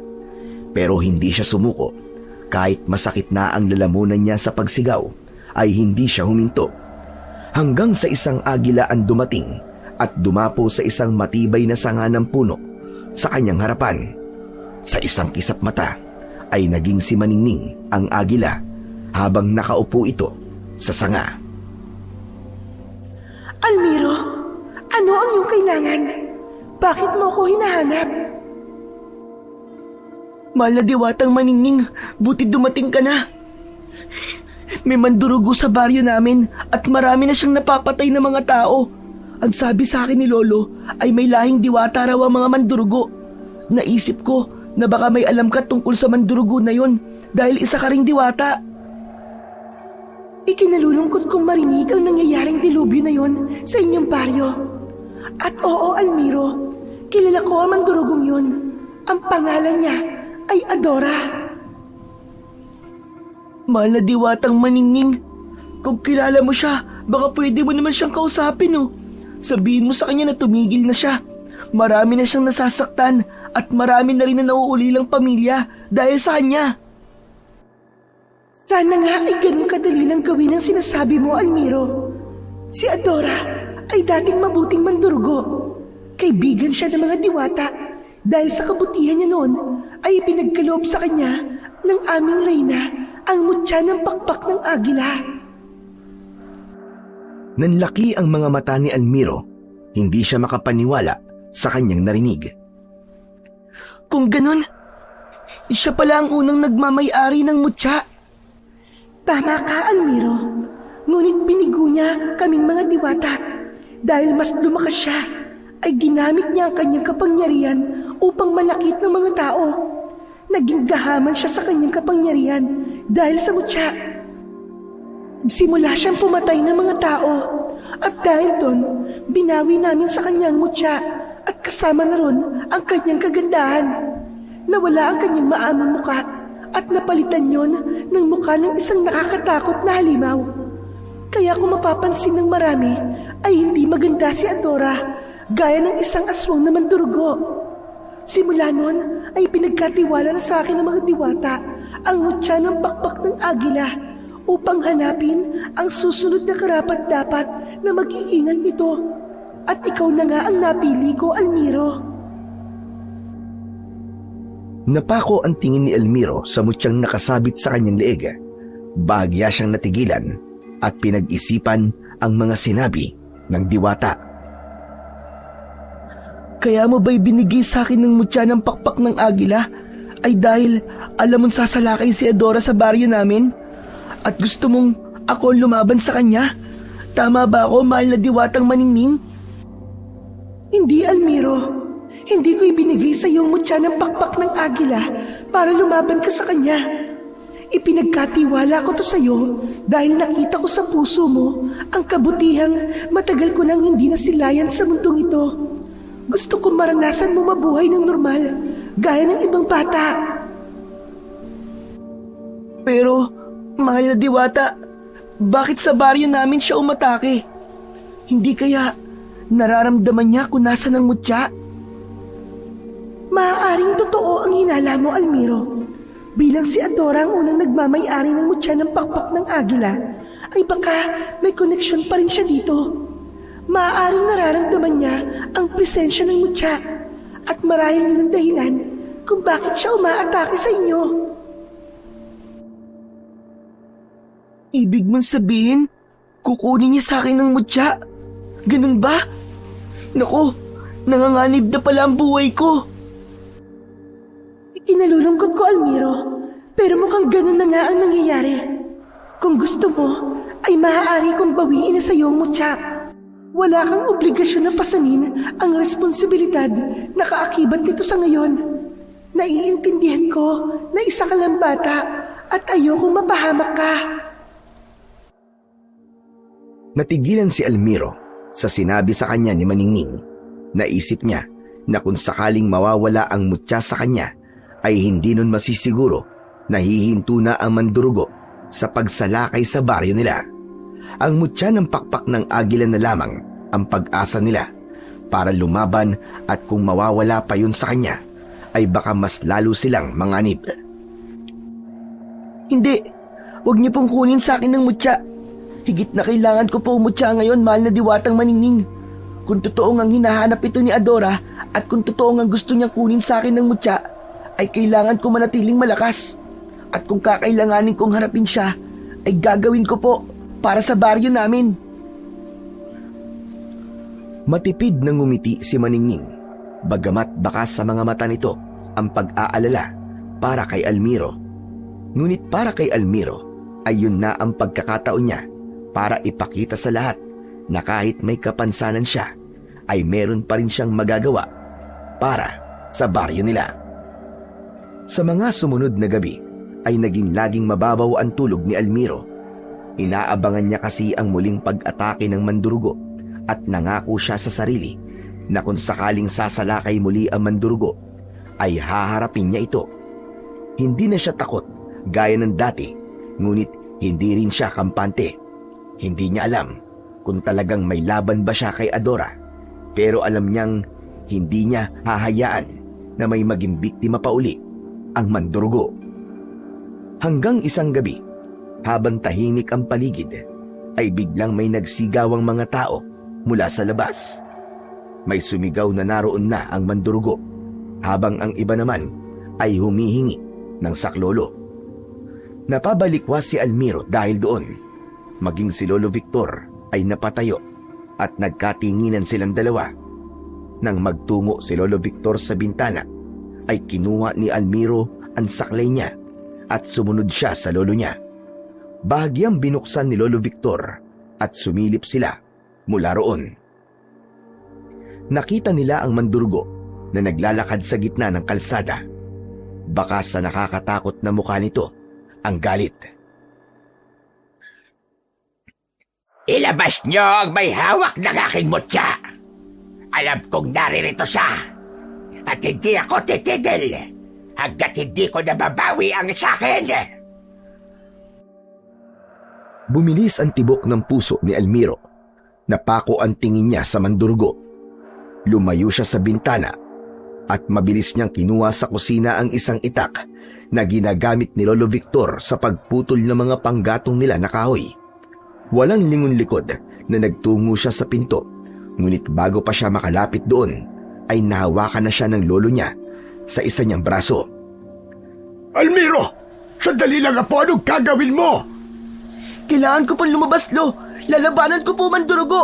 Pero hindi siya sumuko. Kahit masakit na ang lalamunan niya sa pagsigaw, ay hindi siya huminto. Hanggang sa isang agila ang dumating at dumapo sa isang matibay na sanga ng puno sa kanyang harapan. Sa isang kisap mata ay naging si Maningning ang agila habang nakaupo ito sa sanga. Almiro, ano ang iyong kailangan? Bakit mo ako hinahanap? Mahal na diwatang Maningning, buti dumating ka na. May mandurugo sa baryo namin at marami na siyang napapatay na mga tao. Ang sabi sa akin ni Lolo ay may lahing diwata raw ang mga mandurugo. Naisip ko na baka may alam ka tungkol sa mandurugo na yon dahil isa ka ring diwata. Ikinalulungkot kong marinig ang nangyayaring dilubyo na yon sa inyong baryo. At oo, Almiro, kilala ko ang mandurugong yun. Ang pangalan niya ay Adora. Mahal na diwatang Maningning, kung kilala mo siya, Baka pwede mo naman siyang kausapin, oh. Sabihin mo sa kanya na tumigil na siya. Marami na siyang nasasaktan at marami na rin na nauulilang pamilya dahil sa kanya. Sana nga ay ganun kadali lang gawin ang sinasabi mo, Almiro. Si Adora ay dating mabuting mandurugo. Kaibigan siya ng mga diwata dahil sa kabutihan niya noon ay ipinagkaloob sa kanya ng aming reyna ang mutya ng pakpak ng agila. Nanlaki ang mga mata ni Almiro. Hindi siya makapaniwala sa kanyang narinig. Kung ganun, siya pala ang unang nagmamay-ari ng mutya. Tama ka, Almiro. Ngunit binigo niya kaming mga diwata. Dahil mas lumakas siya, ay ginamit niya ang kanyang kapangyarihan upang malakit ng mga tao. Naging gahaman siya sa kanyang kapangyarihan dahil sa mutya. Simula siyang pumatay ng mga tao at dahil doon, binawi namin sa kanyang mutya at kasama na ron ang kanyang kagandahan. Nawala ang kanyang maamang muka at napalitan yon ng mukha ng isang nakakatakot na halimaw. Kaya kung mapapansin ng marami ay hindi maganda si Adora gaya ng isang aswang na mandurugo. Simula noon ay pinagkatiwala na sa akin ng mga diwata ang mutya ng pakpak ng agila upang hanapin ang susunod na karapat-dapat na mag-iingat nito. At ikaw na nga ang napili ko, Almiro. Napako ang tingin ni Almiro sa mutyang nakasabit sa kanyang leeg. Bahagya siyang natigilan at pinag-isipan ang mga sinabi ng diwata. Kaya mo ba'y binigay sa akin ng mutya ng pakpak ng agila ay dahil alam mong sasalakay si Adora sa baryo namin? At gusto mong ako lumaban sa kanya? Tama ba ako, mahal na diwatang maningning? Hindi, Almiro. Hindi ko ibinigay sa iyong mutya ng pakpak ng agila para lumaban ka sa kanya. Ipinagkatiwala ko to sa iyo dahil nakita ko sa puso mo ang kabutihang matagal ko nang hindi nasilayan sa mundong ito. Gusto kong maranasan mo mabuhay ng normal, gaya ng ibang bata. Pero, mahal na diwata, bakit sa baryo namin siya umatake? Hindi kaya nararamdaman niya kung nasa ng mutya? Maaaring totoo ang hinala mo, Almiro. Bilang si Adora ang unang nagmamay-ari ng mutya ng pakpak ng agila, ay baka may koneksyon pa rin siya dito. Maaaring nararamdaman niya ang presensya ng mutya at marahil yun ang dahilan kung bakit siya umaatake sa inyo. Ibig mong sabihin, kukunin niya sa akin ng mutya? Ganun ba? Naku, nanganganib na pala ang buhay ko. Ikinalulungkot ko, Almiro, pero mukhang ganun na nga ang nangyayari. Kung gusto mo, ay maaari kong bawiin na sa iyo ang mutya. Wala kang obligasyon na pasanin ang responsibilidad na kaakibat nito sa ngayon. Naiintindihan ko na isa ka lang bata at ayokong mapahamak ka. Natigilan si Almiro sa sinabi sa kanya ni Maningning. Naisip niya na kung sakaling mawawala ang mutya sa kanya, ay hindi nun masisiguro na hihinto na ang mandurugo sa pagsalakay sa baryo nila. Ang mutya ng pakpak ng agila na lamang ang pag-asa nila para lumaban at kung mawawala pa yun sa kanya, ay baka mas lalo silang manganib. Hindi, huwag niyo pong kunin sa akin ng mutya. Higit na kailangan ko po umutya ngayon, mahal na diwatang maningning. Kung totoong ang hinahanap ito ni Adora at kung totoong ang gusto niyang kunin sa akin ng mutya, ay kailangan ko manatiling malakas. At kung kakailanganin kong harapin siya, ay gagawin ko po para sa baryo namin. Matipid na ngumiti si Maningning, bagamat bakas sa mga mata nito ang pag-aalala para kay Almiro. Ngunit para kay Almiro ay yun na ang pagkakataon niya para ipakita sa lahat na kahit may kapansanan siya, ay meron pa rin siyang magagawa para sa baryo nila. Sa mga sumunod na gabi ay naging laging mababaw ang tulog ni Almiro. Inaabangan niya kasi ang muling pag-atake ng mandurugo at nangako siya sa sarili na kung sakaling sasalakay muli ang mandurugo ay haharapin niya ito. Hindi na siya takot gaya ng dati, ngunit hindi rin siya kampante. Hindi niya alam kung talagang may laban ba siya kay Adora, pero alam niyang hindi niya hahayaan na may maging biktima pa uli ang mandurugo. Hanggang isang gabi, habang tahimik ang paligid, ay biglang may nagsigawang mga tao mula sa labas. May sumigaw na naroon na ang mandurugo, habang ang iba naman ay humihingi ng saklolo. Napabalikwas si Almiro dahil doon. Maging si Lolo Victor ay napatayo at nagkatinginan silang dalawa. Nang magtungo si Lolo Victor sa bintana, ay kinuha ni Almiro ang saklay niya at sumunod siya sa lolo niya. Bahagyang binuksan ni Lolo Victor at sumilip sila mula roon. Nakita nila ang mandurugo na naglalakad sa gitna ng kalsada. Baka sa nakakatakot na mukha nito ang galit. Ilabas niyo ang may hawak ng aking mutya. Alam kong naririto siya. At hindi ako titigil hanggat hindi ko nababawi ang sakin. Bumilis ang tibok ng puso ni Almiro. Napako ang tingin niya sa mandurugo. Lumayo siya sa bintana at mabilis niyang kinuha sa kusina ang isang itak na ginagamit ni Lolo Victor sa pagputol ng mga panggatong nila na kahoy. Walang lingon likod na nagtungo siya sa pinto, ngunit bago pa siya makalapit doon, ay nahawakan na siya ng lolo niya sa isa niyang braso. Almiro! Sandali lang po, anong gagawin mo? Kailangan ko pong lumabas, Lo. Lalabanan ko po, mandurugo.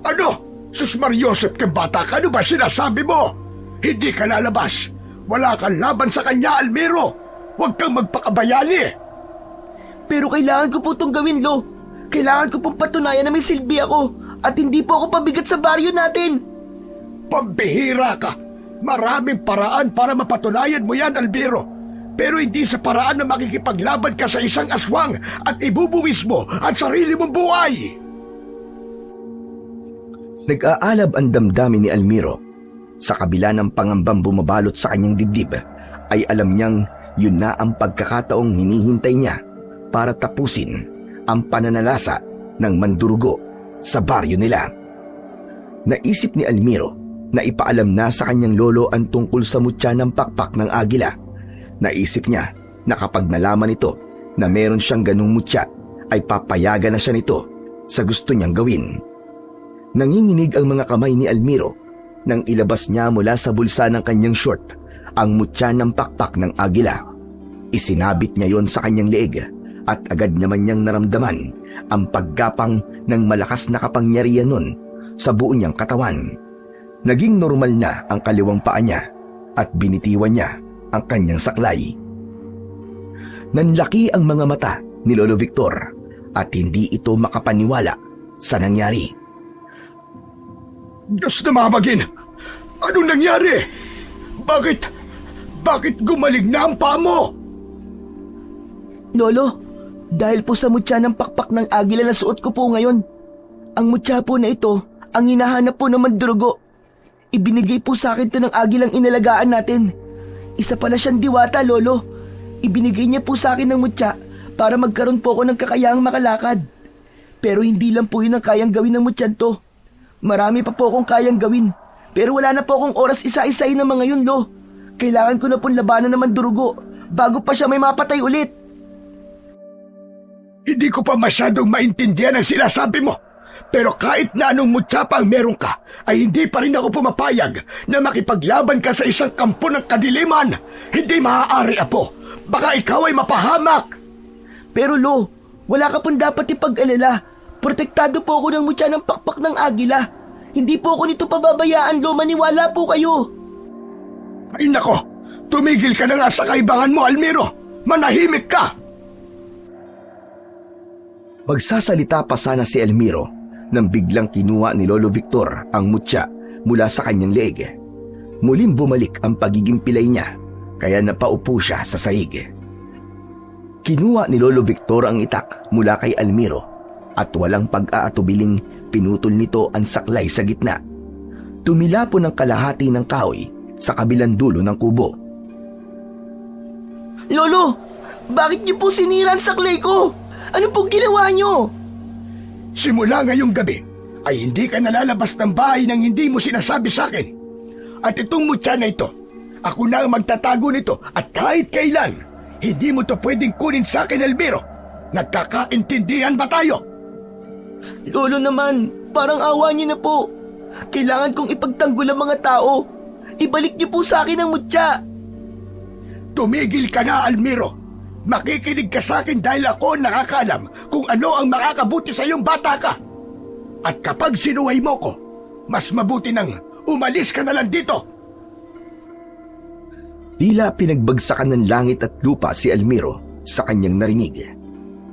Ano? Sus Mariosep ka bata ka, ano ba sinasabi mo? Hindi ka lalabas. Wala kang laban sa kanya, Almiro. Huwag kang magpakabayani. Pero kailangan ko po itong gawin, Lo. Kailangan ko pong patunayan na may silbi ako at hindi po ako pabigat sa baryo natin. Pambihira ka. Maraming paraan para mapatunayan mo yan, Almiro. Pero hindi sa paraan na makikipaglaban ka sa isang aswang at ibubuwis mo ang sarili mong buhay. Nag-aalab ang damdamin ni Almiro. Sa kabila ng pangambang bumabalot sa kanyang dibdib, ay alam niyang yun na ang pagkakataong hinihintay niya para tapusin ang pananalasa ng mandurugo sa baryo nila. Naisip ni Almiro na ipaalam na sa kanyang lolo ang tungkol sa mutya ng pakpak ng agila. Naisip niya na kapag nalaman nito na meron siyang ganung mutya, ay papayagan na siya nito sa gusto niyang gawin. Nanginginig ang mga kamay ni Almiro nang ilabas niya mula sa bulsa ng kanyang short ang mutya ng pakpak ng agila. Isinabit niya yon sa kanyang leeg at agad naman niyang naramdaman ang paggapang ng malakas na kapangyarihan nun sa buo niyang katawan. Naging normal na ang kaliwang paa niya at binitiwan niya ang kanyang saklay. Nanlaki ang mga mata ni Lolo Victor at hindi ito makapaniwala sa nangyari. Diyos na mamagin! Anong nangyari? Bakit gumaling na ang paa mo? Lolo, dahil po sa mutya ng pakpak ng agila na suot ko po ngayon. Ang mutya po na ito, ang hinahanap po ng mandurugo. Ibinigay po sa akin ito ng agilang inalagaan natin. Isa pala siyang diwata, Lolo. Ibinigay niya po sa akin ng mutya para magkaroon po ako ng kakayahang makalakad. Pero hindi lang po yun ang kayang gawin ng mutyan to. Marami pa po akong kayang gawin. Pero wala na po akong oras isa-isahin ng mga yun, Lo. Kailangan ko na pong labanan ng mandurugo bago pa siya may mapatay ulit. Hindi ko pa masyadong maintindihan ang sinasabi mo. Pero kahit na anong mutya pa ang meron ka, ay hindi pa rin ako pumapayag na makipaglaban ka sa isang kampo ng kadiliman. Hindi maaari, Apo. Baka ikaw ay mapahamak. Pero Lo, wala ka pong dapat ipag-alala. Protektado po ako ng mutya ng pakpak ng agila. Hindi po ako nito pababayaan, Lo. Maniwala po kayo. Ay nako, tumigil ka na nga sa kaibangan mo, Almiro. Manahimik ka. Magsasalita pa sana si Almiro nang biglang kinuha ni Lolo Victor ang mutya mula sa kanyang leeg. Muling bumalik ang pagiging pilay niya, kaya napaupo siya sa sahig. Kinuha ni Lolo Victor ang itak mula kay Almiro at walang pag-aatubiling pinutol nito ang saklay sa gitna. Tumila po ng kalahati ng kahoy sa kabilang dulo ng kubo. Lolo, bakit niyo po sinira ang saklay ko? Ano pong ginawa niyo? Simula ngayong gabi, ay hindi ka nalalabas ng bahay nang hindi mo sinasabi sa akin. At itong mutya na ito, ako na ang magtatago nito at kahit kailan, hindi mo to pwedeng kunin sa akin, Almiro. Nagkakaintindihan ba tayo? Lolo naman, parang awa niyo na po. Kailangan kong ipagtanggol ang mga tao. Ibalik niyo po sa akin ang mutya. Tumigil ka na, Almiro. Makikinig ka sa akin dahil ako nakakaalam kung ano ang makakabuti sa iyong bata ka. At kapag sinuway mo ko, mas mabuti nang umalis ka na lang dito. Tila pinagbagsakan ng langit at lupa si Almiro sa kanyang narinig.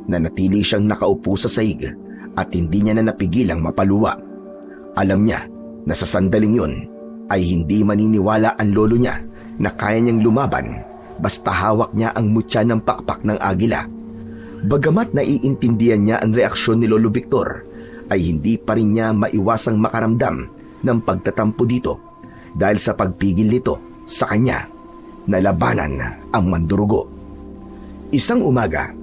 Nanatili siyang nakaupo sa sahig at hindi niya na napigilang mapaluwa. Alam niya na sa sandaling yun ay hindi maniniwala ang lolo niya na kaya niyang lumaban basta hawak niya ang mutya ng pakpak ng agila. Bagamat naiintindihan niya ang reaksyon ni Lolo Victor, ay hindi pa rin niya maiwasang makaramdam ng pagtatampo dito dahil sa pagpigil nito sa kanya na labanan ang mandurugo. Isang umaga,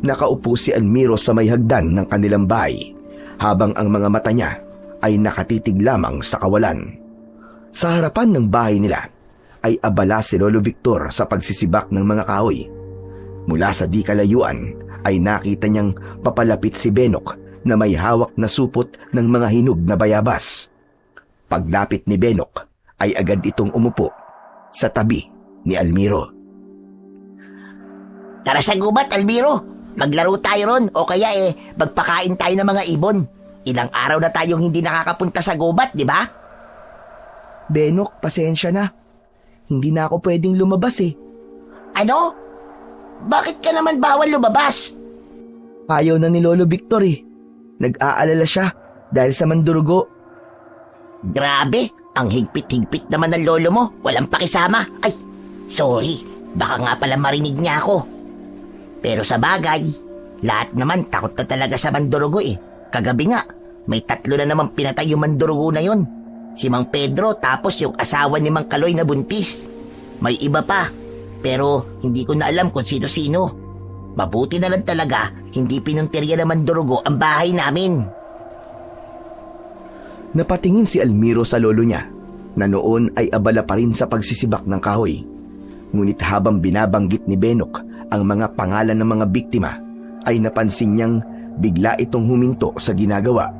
nakaupo si Almiro sa may hagdan ng kanilang bahay habang ang mga mata niya ay nakatitig lamang sa kawalan. Sa harapan ng bahay nila ay abala si Lolo Victor sa pagsisibak ng mga kahoy. Mula sa di kalayuan ay nakita niyang papalapit si Benok na may hawak na supot ng mga hinog na bayabas. Paglapit ni Benok ay agad itong umupo sa tabi ni Almiro. Tara sa gubat, Almiro. Maglaro tayo ron o kaya magpakain tayo ng mga ibon. Ilang araw na tayong hindi nakakapunta sa gubat, di ba? Benok, pasensya na. Hindi na ako pwedeng lumabas eh. Ano? Bakit ka naman bawal lumabas? Ayaw na ni Lolo Victor eh. Nag-aalala siya dahil sa mandurugo. Grabe, ang higpit-higpit naman ng lolo mo. Walang pakisama. Ay, sorry. Baka nga pala marinig niya ako. Pero sa bagay, lahat naman takot na talaga sa mandurugo eh. Kagabi nga, may 3 na naman pinatay yung mandurugo na yon. Si Mang Pedro tapos yung asawa ni Mang Kaloy na buntis. May iba pa, pero hindi ko na alam kung sino-sino. Mabuti na lang talaga, hindi pinuntirya na mandurugo ang bahay namin. Napatingin si Almiro sa lolo niya na noon ay abala pa rin sa pagsisibak ng kahoy. Ngunit habang binabanggit ni Benok ang mga pangalan ng mga biktima, ay napansin niyang bigla itong huminto sa ginagawa.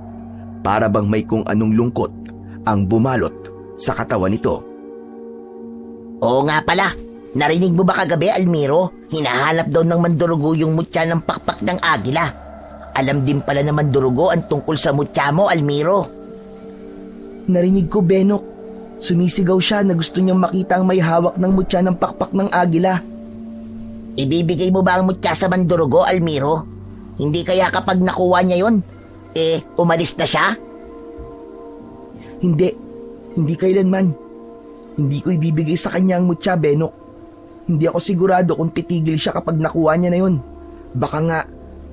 Para bang may kung anong lungkot ang bumalot sa katawan nito. Oo nga pala, narinig mo ba kagabi, Almiro? Hinahanap daw ng mandurugo yung mutya ng pakpak ng agila. Alam din pala ng mandurugo ang tungkol sa mutya mo, Almiro. Narinig ko, Benok. Sumisigaw siya na gusto niyang makita ang may hawak ng mutya ng pakpak ng agila. Ibibigay mo ba ang mutya sa mandurugo, Almiro? Hindi kaya kapag nakuha niya yon, umalis na siya? Hindi kailanman. Hindi ko ibibigay sa kanya ang mutya, Benok. Hindi ako sigurado kung titigil siya kapag nakuha niya na yun. Baka nga,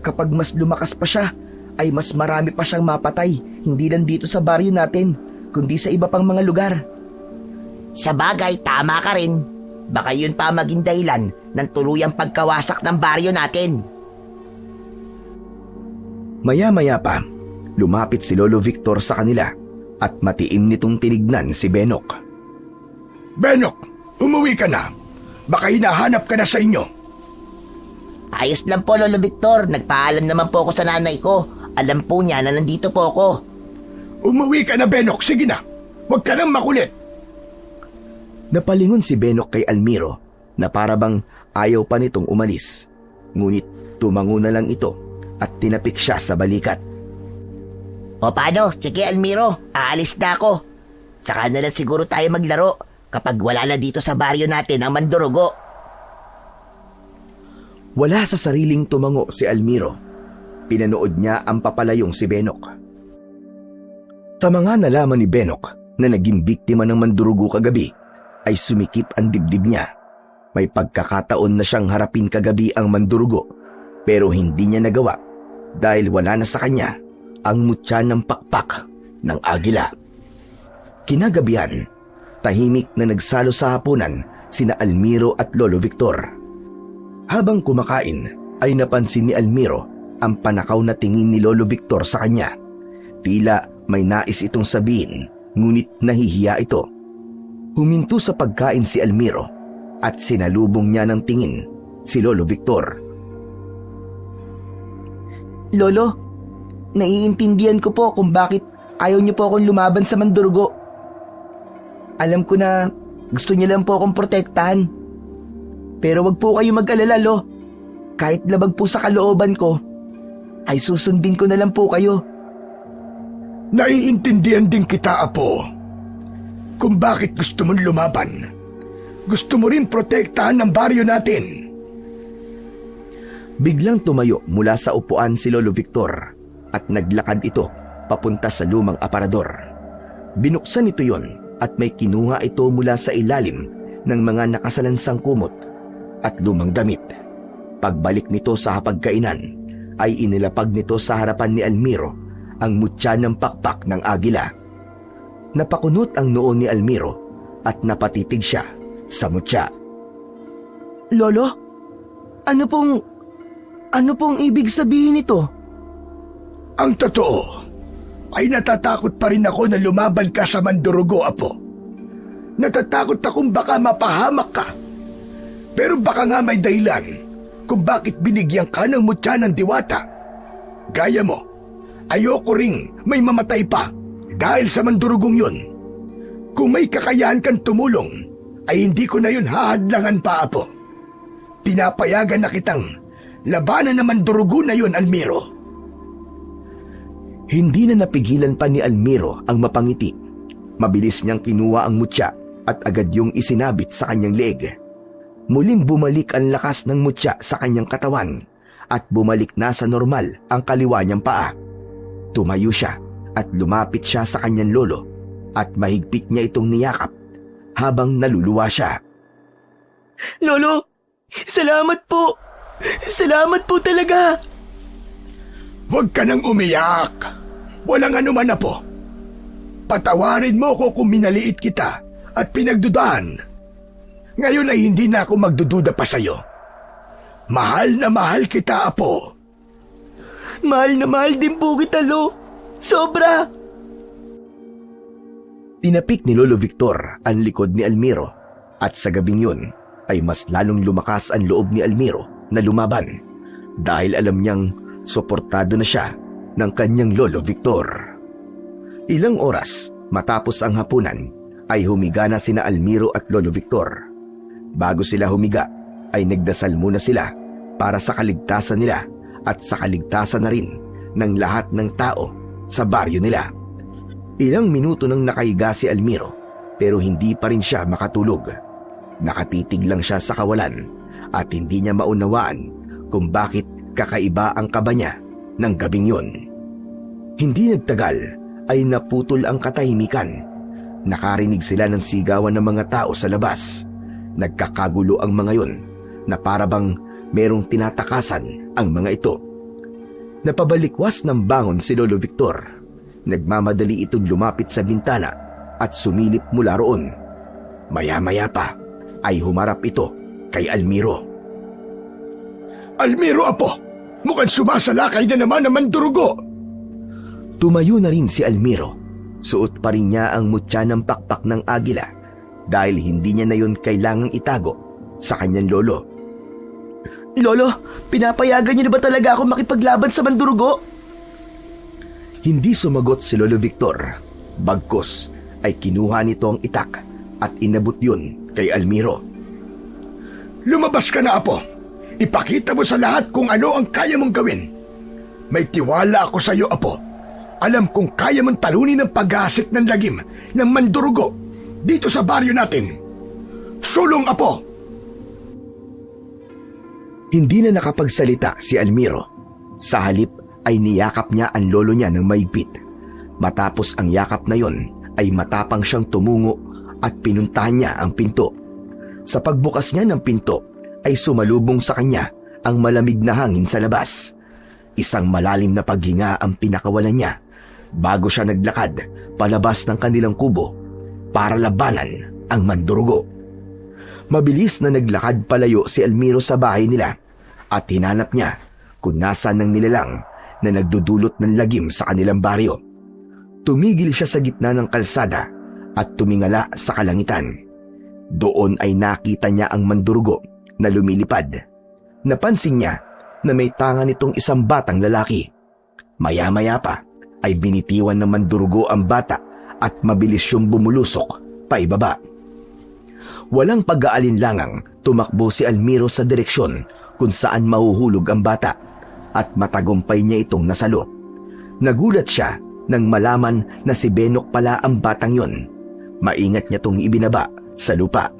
kapag mas lumakas pa siya, ay mas marami pa siyang mapatay, hindi lang dito sa baryo natin, kundi sa iba pang mga lugar. Sa bagay, tama ka rin. Baka yun pa maging dahilan ng tuluyang pagkawasak ng baryo natin. Maya-maya pa, lumapit si Lolo Victor sa kanila at matiim nitong tinignan si Benok. Benok, umuwi ka na. Baka hinahanap ka na sa inyo. Ayos lang po, Lolo Victor. Nagpaalam naman po ako sa nanay ko. Alam po niya na nandito po ako. Umuwi ka na, Benok. Sige na. Huwag ka nang makulit. Napalingon si Benok kay Almiro na parabang ayaw pa nitong umalis. Ngunit tumango na lang ito at tinapik siya sa balikat. O paano? Sige, Almiro. Aalis na ako. Saka na lang siguro tayo maglaro kapag wala na dito sa baryo natin ang mandurugo. Wala sa sariling tumango si Almiro. Pinanood niya ang papalayong si Benok. Sa mga nalaman ni Benok na naging biktima ng mandurugo kagabi, ay sumikip ang dibdib niya. May pagkakataon na siyang harapin kagabi ang mandurugo, pero hindi niya nagawa dahil wala na sa kanya ang mutya ng pakpak ng agila. Kinagabihan, tahimik na nagsalo sa hapunan sina Almiro at Lolo Victor. Habang kumakain ay napansin ni Almiro ang panakaw na tingin ni Lolo Victor sa kanya. Tila May nais itong sabihin, ngunit nahihiya ito. Huminto sa pagkain si Almiro at sinalubong niya ng tingin si Lolo Victor. Lolo, naiintindihan ko po kung bakit ayaw niyo po akong lumaban sa Mandurugo. Alam ko na gusto niyo lang po akong protektahan. Pero wag po kayo mag-alala, Lo. Kahit labag po sa kalooban ko, ay susundin ko na lang po kayo. Naiintindihan din kita, Apo. Kung bakit gusto mong lumaban. Gusto mo rin protektahan ng baryo natin. Biglang tumayo mula sa upuan si Lolo Victor at naglakad ito papunta sa lumang aparador. Binuksan ito yon at may kinuha ito mula sa ilalim ng mga nakasalansang kumot at lumang damit. Pagbalik nito sa hapagkainan ay inilapag nito sa harapan ni Almiro ang mutya ng pakpak ng agila. Napakunot ang noo ni Almiro at napatitig siya sa mutya. Lolo, ano pong ibig sabihin nito? Ang totoo ay natatakot pa rin ako na lumaban ka sa Mandurugo, Apo. Natatakot akong baka mapahamak ka. Pero baka nga may dahilan kung bakit binigyan ka ng mutya ng diwata. Gaya mo, ayoko ring may mamatay pa dahil sa Mandurugong yun. Kung may kakayahan kang tumulong, ay hindi ko na yun hahadlangan pa, Apo. Pinapayagan na kitang labanan ng Mandurugo na yun, Almiro. Hindi na napigilan pa ni Almiro ang mapangiti. Mabilis niyang kinuha ang mutya at agad yung isinabit sa kanyang leeg. Muling bumalik ang lakas ng mutya sa kanyang katawan at bumalik na sa normal ang kaliwa niyang paa. Tumayo siya at lumapit siya sa kanyang lolo at mahigpit niya itong niyakap habang naluluwa siya. Lolo, salamat po! Salamat po talaga! Huwag ka nang umiyak. Walang anuman, Apo. Patawarin mo ko kung minaliit kita at pinagdudahan. Ngayon ay hindi na ako magdududa pa sa'yo. Mahal na mahal kita, Apo. Mahal na mahal din po kita, Lo. Sobra! Tinapik ni Lolo Victor ang likod ni Almiro at sa gabing yun ay mas lalong lumakas ang loob ni Almiro na lumaban dahil alam niyang suportado na siya ng kanyang Lolo Victor. Ilang oras matapos ang hapunan ay humiga na sina Almiro at Lolo Victor. Bago sila humiga ay nagdasal muna sila para sa kaligtasan nila at sa kaligtasan na rin ng lahat ng tao sa baryo nila. Ilang minuto nang nakahiga si Almiro pero hindi pa rin siya makatulog. Nakatitig lang siya sa kawalan at hindi niya maunawaan kung bakit kakaiba ang kaba niya ng gabing yun. Hindi nagtagal ay naputol ang katahimikan. Nakarinig sila ng sigawan ng mga tao sa labas. Nagkakagulo ang mga yun na parabang merong tinatakasan ang mga ito. Napabalikwas ng bangon si Lolo Victor. Nagmamadali itong lumapit sa bintana at sumilip mula roon. Maya-maya pa ay humarap ito kay Almiro. Almiro, Apo! Mukhang sumasalakay na naman ang Mandurugo! Tumayo na rin si Almiro. Suot pa rin niya ang mutya ng pakpak ng agila dahil hindi niya na yun kailangang itago sa kanyang lolo. Lolo, pinapayagan niyo na ba talaga ako makipaglaban sa Mandurugo? Hindi sumagot si Lolo Victor. Bagkus ay kinuha nito ang itak at inabot yun kay Almiro. Lumabas ka na, Apo! Ipakita mo sa lahat kung ano ang kaya mong gawin. May tiwala ako sa iyo, Apo. Alam kong kaya mong talunin ang pag-aasik ng lagim ng Mandurugo dito sa baryo natin. Sulong, Apo! Hindi na nakapagsalita si Almiro. Sa halip ay niyakap niya ang lolo niya ng maigpit. Matapos ang yakap na yon ay matapang siyang tumungo at pinuntahan niya ang pinto. Sa pagbukas niya ng pinto ay sumalubong sa kanya ang malamig na hangin sa labas. Isang malalim na paghinga ang pinakawalan niya bago siya naglakad palabas ng kanilang kubo para labanan ang Mandurugo. Mabilis na naglakad palayo si Almiro sa bahay nila at hinanap niya kung nasaan ang nilalang na nagdudulot ng lagim sa kanilang baryo. Tumigil siya sa gitna ng kalsada at tumingala sa kalangitan. Doon ay nakita niya ang mandurugo na lumilipad. Napansin niya na may tanga nitong isang batang lalaki. Maya-maya pa ay binitiwan ng mandurugo ang bata at mabilis siyang bumulusok paibaba. Walang pag-aalinlangang tumakbo si Almiro sa direksyon kung saan mahuhulog ang bata at matagumpay niya itong nasalo. Nagulat siya nang malaman na si Benok pala ang batang yon. Maingat niya itong ibinaba sa lupa.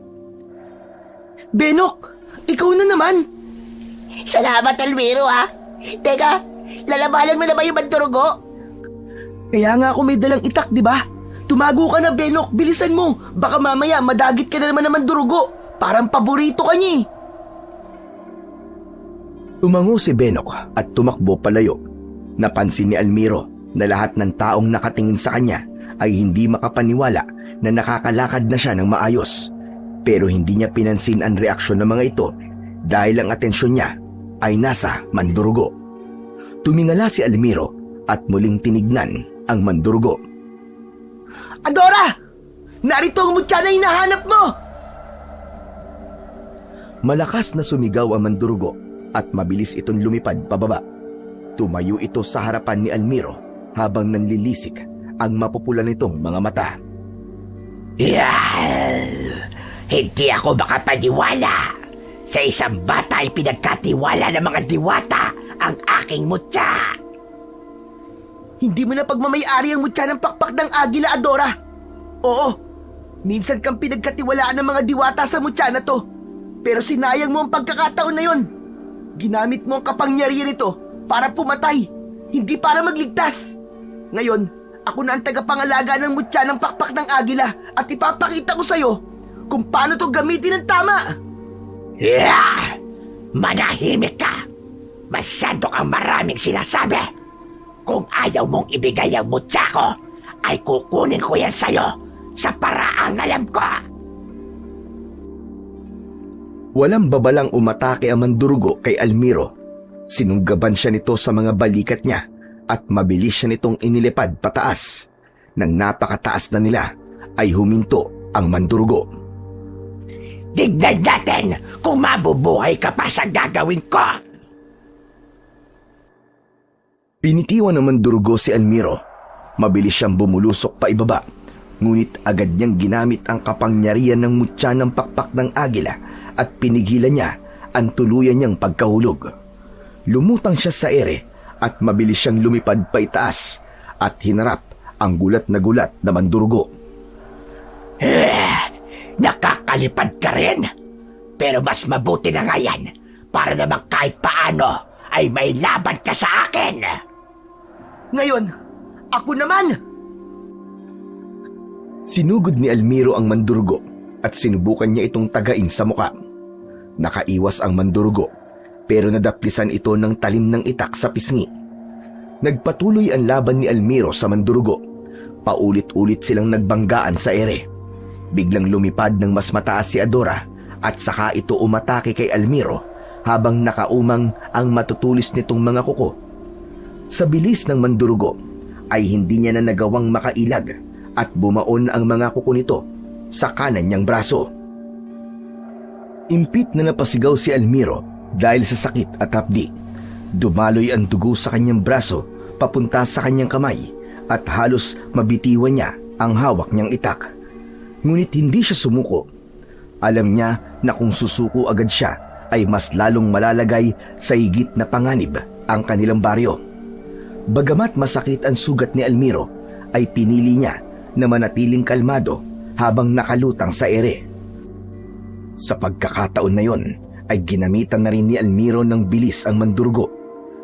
Benok, ikaw na naman. Salamat, Almiro, ha? Teka, lalabanan mo na ba yung mandurugo? Kaya nga ako may dalang itak, di ba? Tumago ka na, Benok. Bilisan mo. Baka mamaya madagit ka na naman ng mandurugo. Parang paborito ka niya. Tumango si Benok at tumakbo palayo. Napansin ni Almiro na lahat ng taong nakatingin sa kanya ay hindi makapaniwala na nakakalakad na siya ng maayos. Pero hindi niya pinansin ang reaksyon ng mga ito dahil ang atensyon niya ay nasa mandurugo. Tumingala si Almiro at muling tinignan ang mandurugo. Adora! Narito ang mutya na hinahanap mo! Malakas na sumigaw ang mandurugo at mabilis itong lumipad pababa. Tumayo ito sa harapan ni Almiro habang nanlilisik ang mapupula nitong mga mata. Hindi ako makapaniwala. Sa isang bata ay pinagkatiwala ng mga diwata ang aking mutya. Hindi mo na pagmamayari ang mutya ng pakpak ng agila, Adora. Oo, minsan kang pinagkatiwalaan ng mga diwata sa mutya na to. Pero sinayang mo ang pagkakataon na yon. Ginamit mo ang kapangyarihan nito para pumatay, hindi para magligtas. Ngayon, ako na ang tagapangalaga ng mutya ng pakpak ng agila at ipapakita ko sa'yo kung paano to gamitin ng tama. Manahimik ka! Masyado kang maraming sinasabi. Kung ayaw mong ibigay ang mutya ko, ay kukunin ko yan sa'yo sa paraang alam ko. Walang babalang umatake ang mandurugo kay Almiro. Sinunggaban siya nito sa mga balikat niya at mabilis siya nitong inilipad pataas. Nang napakataas na nila ay huminto ang mandurugo. Tignan natin kung mabubuhay ka pa sa gagawin ko. Pinitiwan ng mandurugo si Almiro. Mabilis siyang bumulusok pa ibaba. Ngunit agad niyang ginamit ang kapangyarihan ng mutya ng pakpak ng agila at pinigilan niya ang tuluyan niyang pagkahulog. Lumutang siya sa ere at mabilis siyang lumipad pa itaas at hinarap ang gulat na mandurugo. Nakakalipad ka rin. Pero mas mabuti na nga yan para naman kahit paano ay may laban ka sa akin. Ngayon, ako naman! Sinugod ni Almiro ang mandurugo at sinubukan niya itong tagain sa muka. Nakaiwas ang mandurugo pero nadaplisan ito ng talim ng itak sa pisngi. Nagpatuloy ang laban ni Almiro sa mandurugo. Paulit-ulit silang nagbanggaan sa ere. Biglang lumipad ng mas mataas si Adora at saka ito umatake kay Almiro habang nakaumang ang matutulis nitong mga kuko. Sa bilis ng mandurugo ay hindi niya na nagawang makailag at bumaon ang mga kuko nito sa kanan niyang braso. Impit na napasigaw si Almiro dahil sa sakit at hapdi. Dumaloy ang dugo sa kanyang braso papunta sa kanyang kamay at halos mabitiwan niya ang hawak niyang itak. Ngunit hindi siya sumuko. Alam niya na kung susuko agad siya ay mas lalong malalagay sa higit na panganib ang kanilang baryo. Bagamat masakit ang sugat ni Almiro, ay pinili niya na manatiling kalmado habang nakalutang sa ere. Sa pagkakataon na yon, ay ginamitan na rin ni Almiro ng bilis ang mandurugo.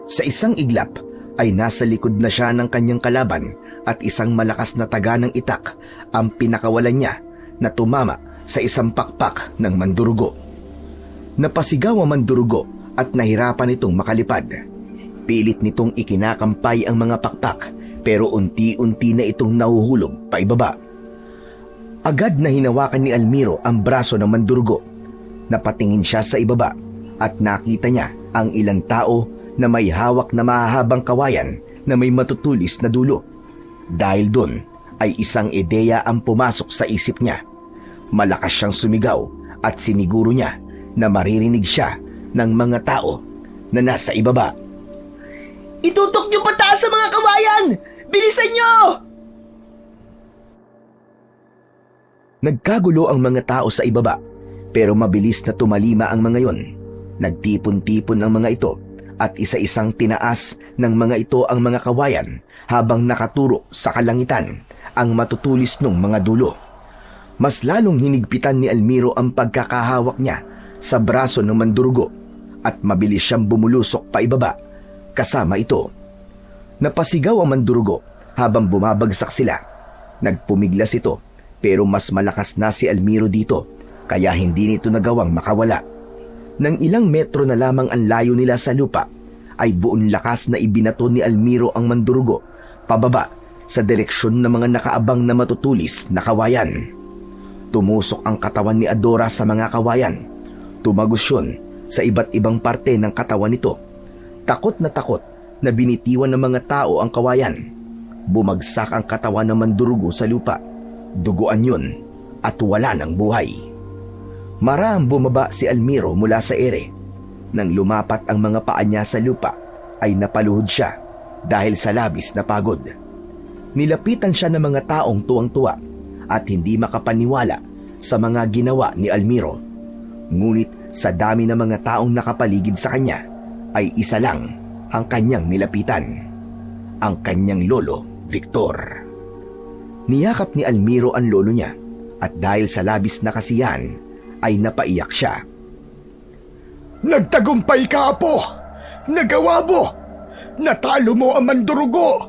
Sa isang iglap ay nasa likod na siya ng kanyang kalaban at isang malakas na taga ng itak ang pinakawalan niya na tumama sa isang pakpak ng mandurugo. Napasigaw ang mandurugo at nahirapan itong makalipad. Pilit nitong ikinakampay ang mga pakpak pero unti-unti na itong nahuhulog paibaba. Agad na hinawakan ni Almiro ang braso ng mandurugo. Napatingin siya sa ibaba at nakita niya ang ilang tao na may hawak na mahahabang kawayan na may matutulis na dulo. Dahil doon ay isang ideya ang pumasok sa isip niya. Malakas siyang sumigaw at siniguro niya na maririnig siya ng mga tao na nasa ibaba. Itutok niyo pataas sa mga kawayan! Bilisan niyo! Nagkagulo ang mga tao sa ibaba, pero mabilis na tumalima ang mga yon. Nagtipon-tipon ang mga ito at isa-isang tinaas ng mga ito ang mga kawayan habang nakaturo sa kalangitan ang matutulis ng mga dulo. Mas lalong hinigpitan ni Almiro ang pagkakahawak niya sa braso ng mandurugo at mabilis siyang bumulusok pa ibaba kasama ito. Napasigaw ang mandurugo habang bumabagsak sila. Nagpumiglas ito pero mas malakas na si Almiro dito kaya hindi nito nagawang makawala. Nang ilang metro na lamang ang layo nila sa lupa, ay buong lakas na ibinato ni Almiro ang mandurugo pababa sa direksyon ng mga nakaabang na matutulis na kawayan. Tumusok ang katawan ni Adora sa mga kawayan. Tumagos yun sa iba't ibang parte ng katawan nito. Takot na binitiwan ng mga tao ang kawayan. Bumagsak ang katawan ng mandurugo sa lupa. Duguan yun at wala ng buhay. Marahang bumaba si Almiro mula sa ere. Nang lumapat ang mga paa niya sa lupa, ay napaluhod siya dahil sa labis na pagod. Nilapitan siya ng mga taong tuwang-tuwa at hindi makapaniwala sa mga ginawa ni Almiro. Ngunit sa dami ng mga taong nakapaligid sa kanya, ay isa lang ang kanyang nilapitan. Ang kanyang lolo, Victor. Niyakap ni Almiro ang lolo niya at dahil sa labis na kasiyahan ay napaiyak siya. Nagtagumpay ka, Apo! Nagawa mo! Natalo mo ang mandurugo!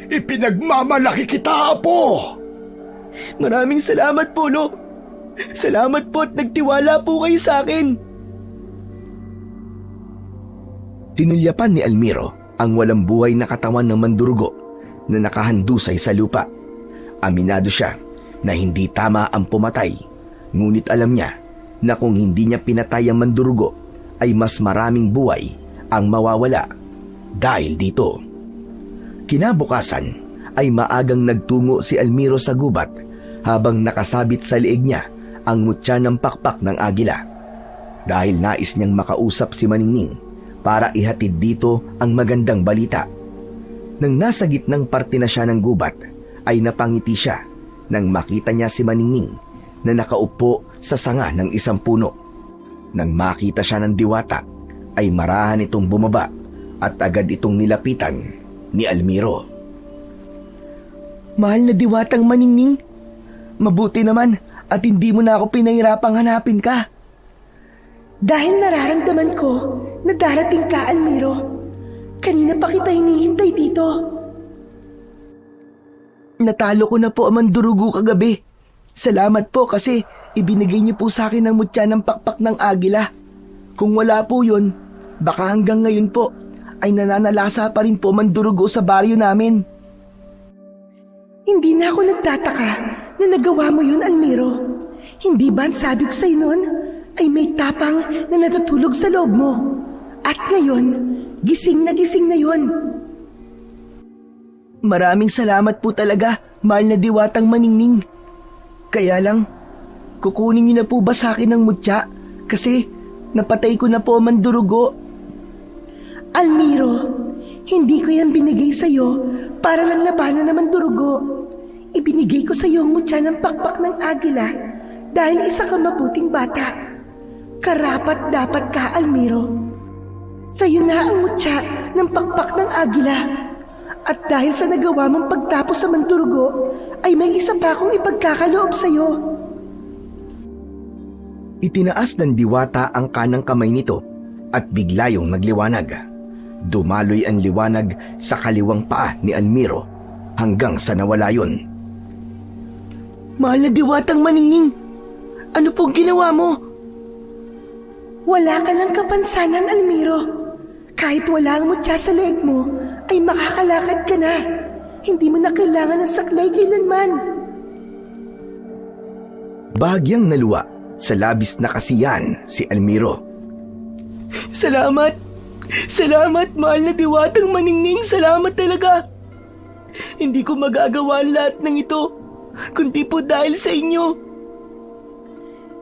Ipinagmamalaki kita, Apo! Maraming salamat po, Lo. Salamat po at nagtiwala po kayo sa akin. Tinulyapan ni Almiro ang walang buhay na katawan ng mandurugo na nakahandusay sa lupa. Aminado siya na hindi tama ang pumatay, ngunit alam niya na kung hindi niya pinatay ang mandurugo ay mas maraming buhay ang mawawala dahil dito. Kinabukasan ay maagang nagtungo si Almiro sa gubat habang nakasabit sa liig niya ang mutya ng pakpak ng agila. Dahil nais niyang makausap si Maningning para ihatid dito ang magandang balita. Nang nasa gitnang parte na siya ng gubat, ay napangiti siya nang makita niya si Maningning na nakaupo sa sanga ng isang puno. Nang makita siya ng diwata, ay marahan itong bumaba at agad itong nilapitan ni Almiro. Mahal na diwatang Maningning, mabuti naman at hindi mo na ako pinahirapang hanapin ka. Dahil nararamdaman ko na darating ka, Almiro. Kanina pa kita hinihintay dito. Natalo ko na po ang mandurugo kagabi. Salamat po kasi ibinigay niyo po sa akin ang mutya ng pakpak ng agila. Kung wala po yun, baka hanggang ngayon po ay nananalasa pa rin po mandurugo sa baryo namin. Hindi na ako nagtataka na nagawa mo yun, Almiro. Hindi ba ang sabi ko sa'yo noon ay may tapang na natutulog sa loob mo? At ngayon, gising na yun. Maraming salamat po talaga, mahal na diwatang Maningning. Kaya lang, kukunin niyo na po ba sa akin ang mutya? Kasi napatay ko na po ang mandurugo. Almiro, hindi ko yan binigay sa'yo para lang labanan ng mandurugo. Ibinigay ko sa'yo ang mutya ng pakpak ng agila dahil isa ka mabuting bata. Karapat dapat ka, Almiro. Sa'yo na ang mutya ng pakpak ng agila. At dahil sa nagawa mong pagtapos sa mandurugo, ay may isa pa akong ipagkakaloob sa'yo. Itinaas ng diwata ang kanang kamay nito at biglayong nagliwanag. Dumaloy ang liwanag sa kaliwang paa ni Almiro hanggang sa nawala yun. Mahal na diwatang Maningning, ano pong ginawa mo? Wala ka lang kapansanan, Almiro. Kahit wala ang mutya sa leeg mo, ay makakalakad ka na. Hindi mo na kailangan ng saklay kailanman. Bahagyang naluwa sa labis na kasiyahan si Almiro. Salamat! Salamat, mahal na diwatang Maningning! Salamat talaga! Hindi ko magagawa ang lahat ng ito, kundi po dahil sa inyo.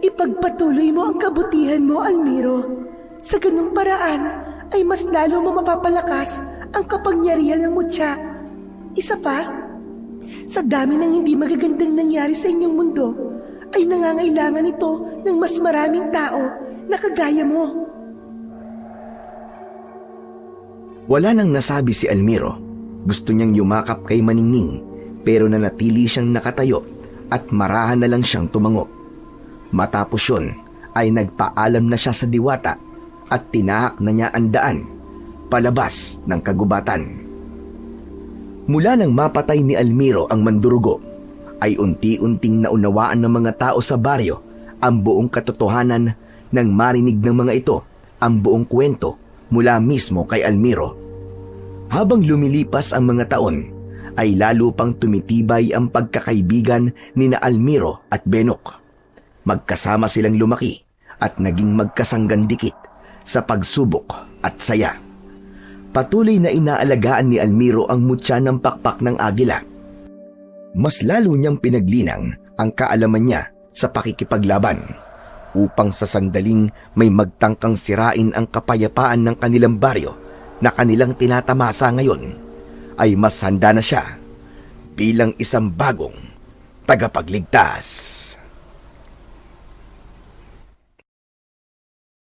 Ipagpatuloy mo ang kabutihan mo, Almiro. Sa ganung paraan ay mas lalo mo mapapalakas ang kapangyarihan ng mutya. Isa pa, sa dami ng hindi magagandang nangyari sa inyong mundo, ay nangangailangan ito ng mas maraming tao na kagaya mo. Wala nang nasabi si Almiro. Gusto niyang yumakap kay Maningning pero nanatili siyang nakatayo at marahan na lang siyang tumango. Matapos yun ay nagpaalam na siya sa diwata at tinahak na niya ang daan palabas ng kagubatan. Mula nang mapatay ni Almiro ang mandurugo, ay unti-unting naunawaan ng mga tao sa baryo ang buong katotohanan nang marinig ng mga ito ang buong kwento mula mismo kay Almiro. Habang lumilipas ang mga taon, ay lalo pang tumitibay ang pagkakaibigan ni na Almiro at Benok. Magkasama silang lumaki at naging magkasanggan dikit sa pagsubok at saya. Patuloy na inaalagaan ni Almiro ang mutya ng pakpak ng agila. Mas lalo niyang pinaglinang ang kaalaman niya sa pakikipaglaban upang sa sandaling may magtangkang sirain ang kapayapaan ng kanilang baryo na kanilang tinatamasa ngayon, ay mas handa na siya bilang isang bagong tagapagligtas.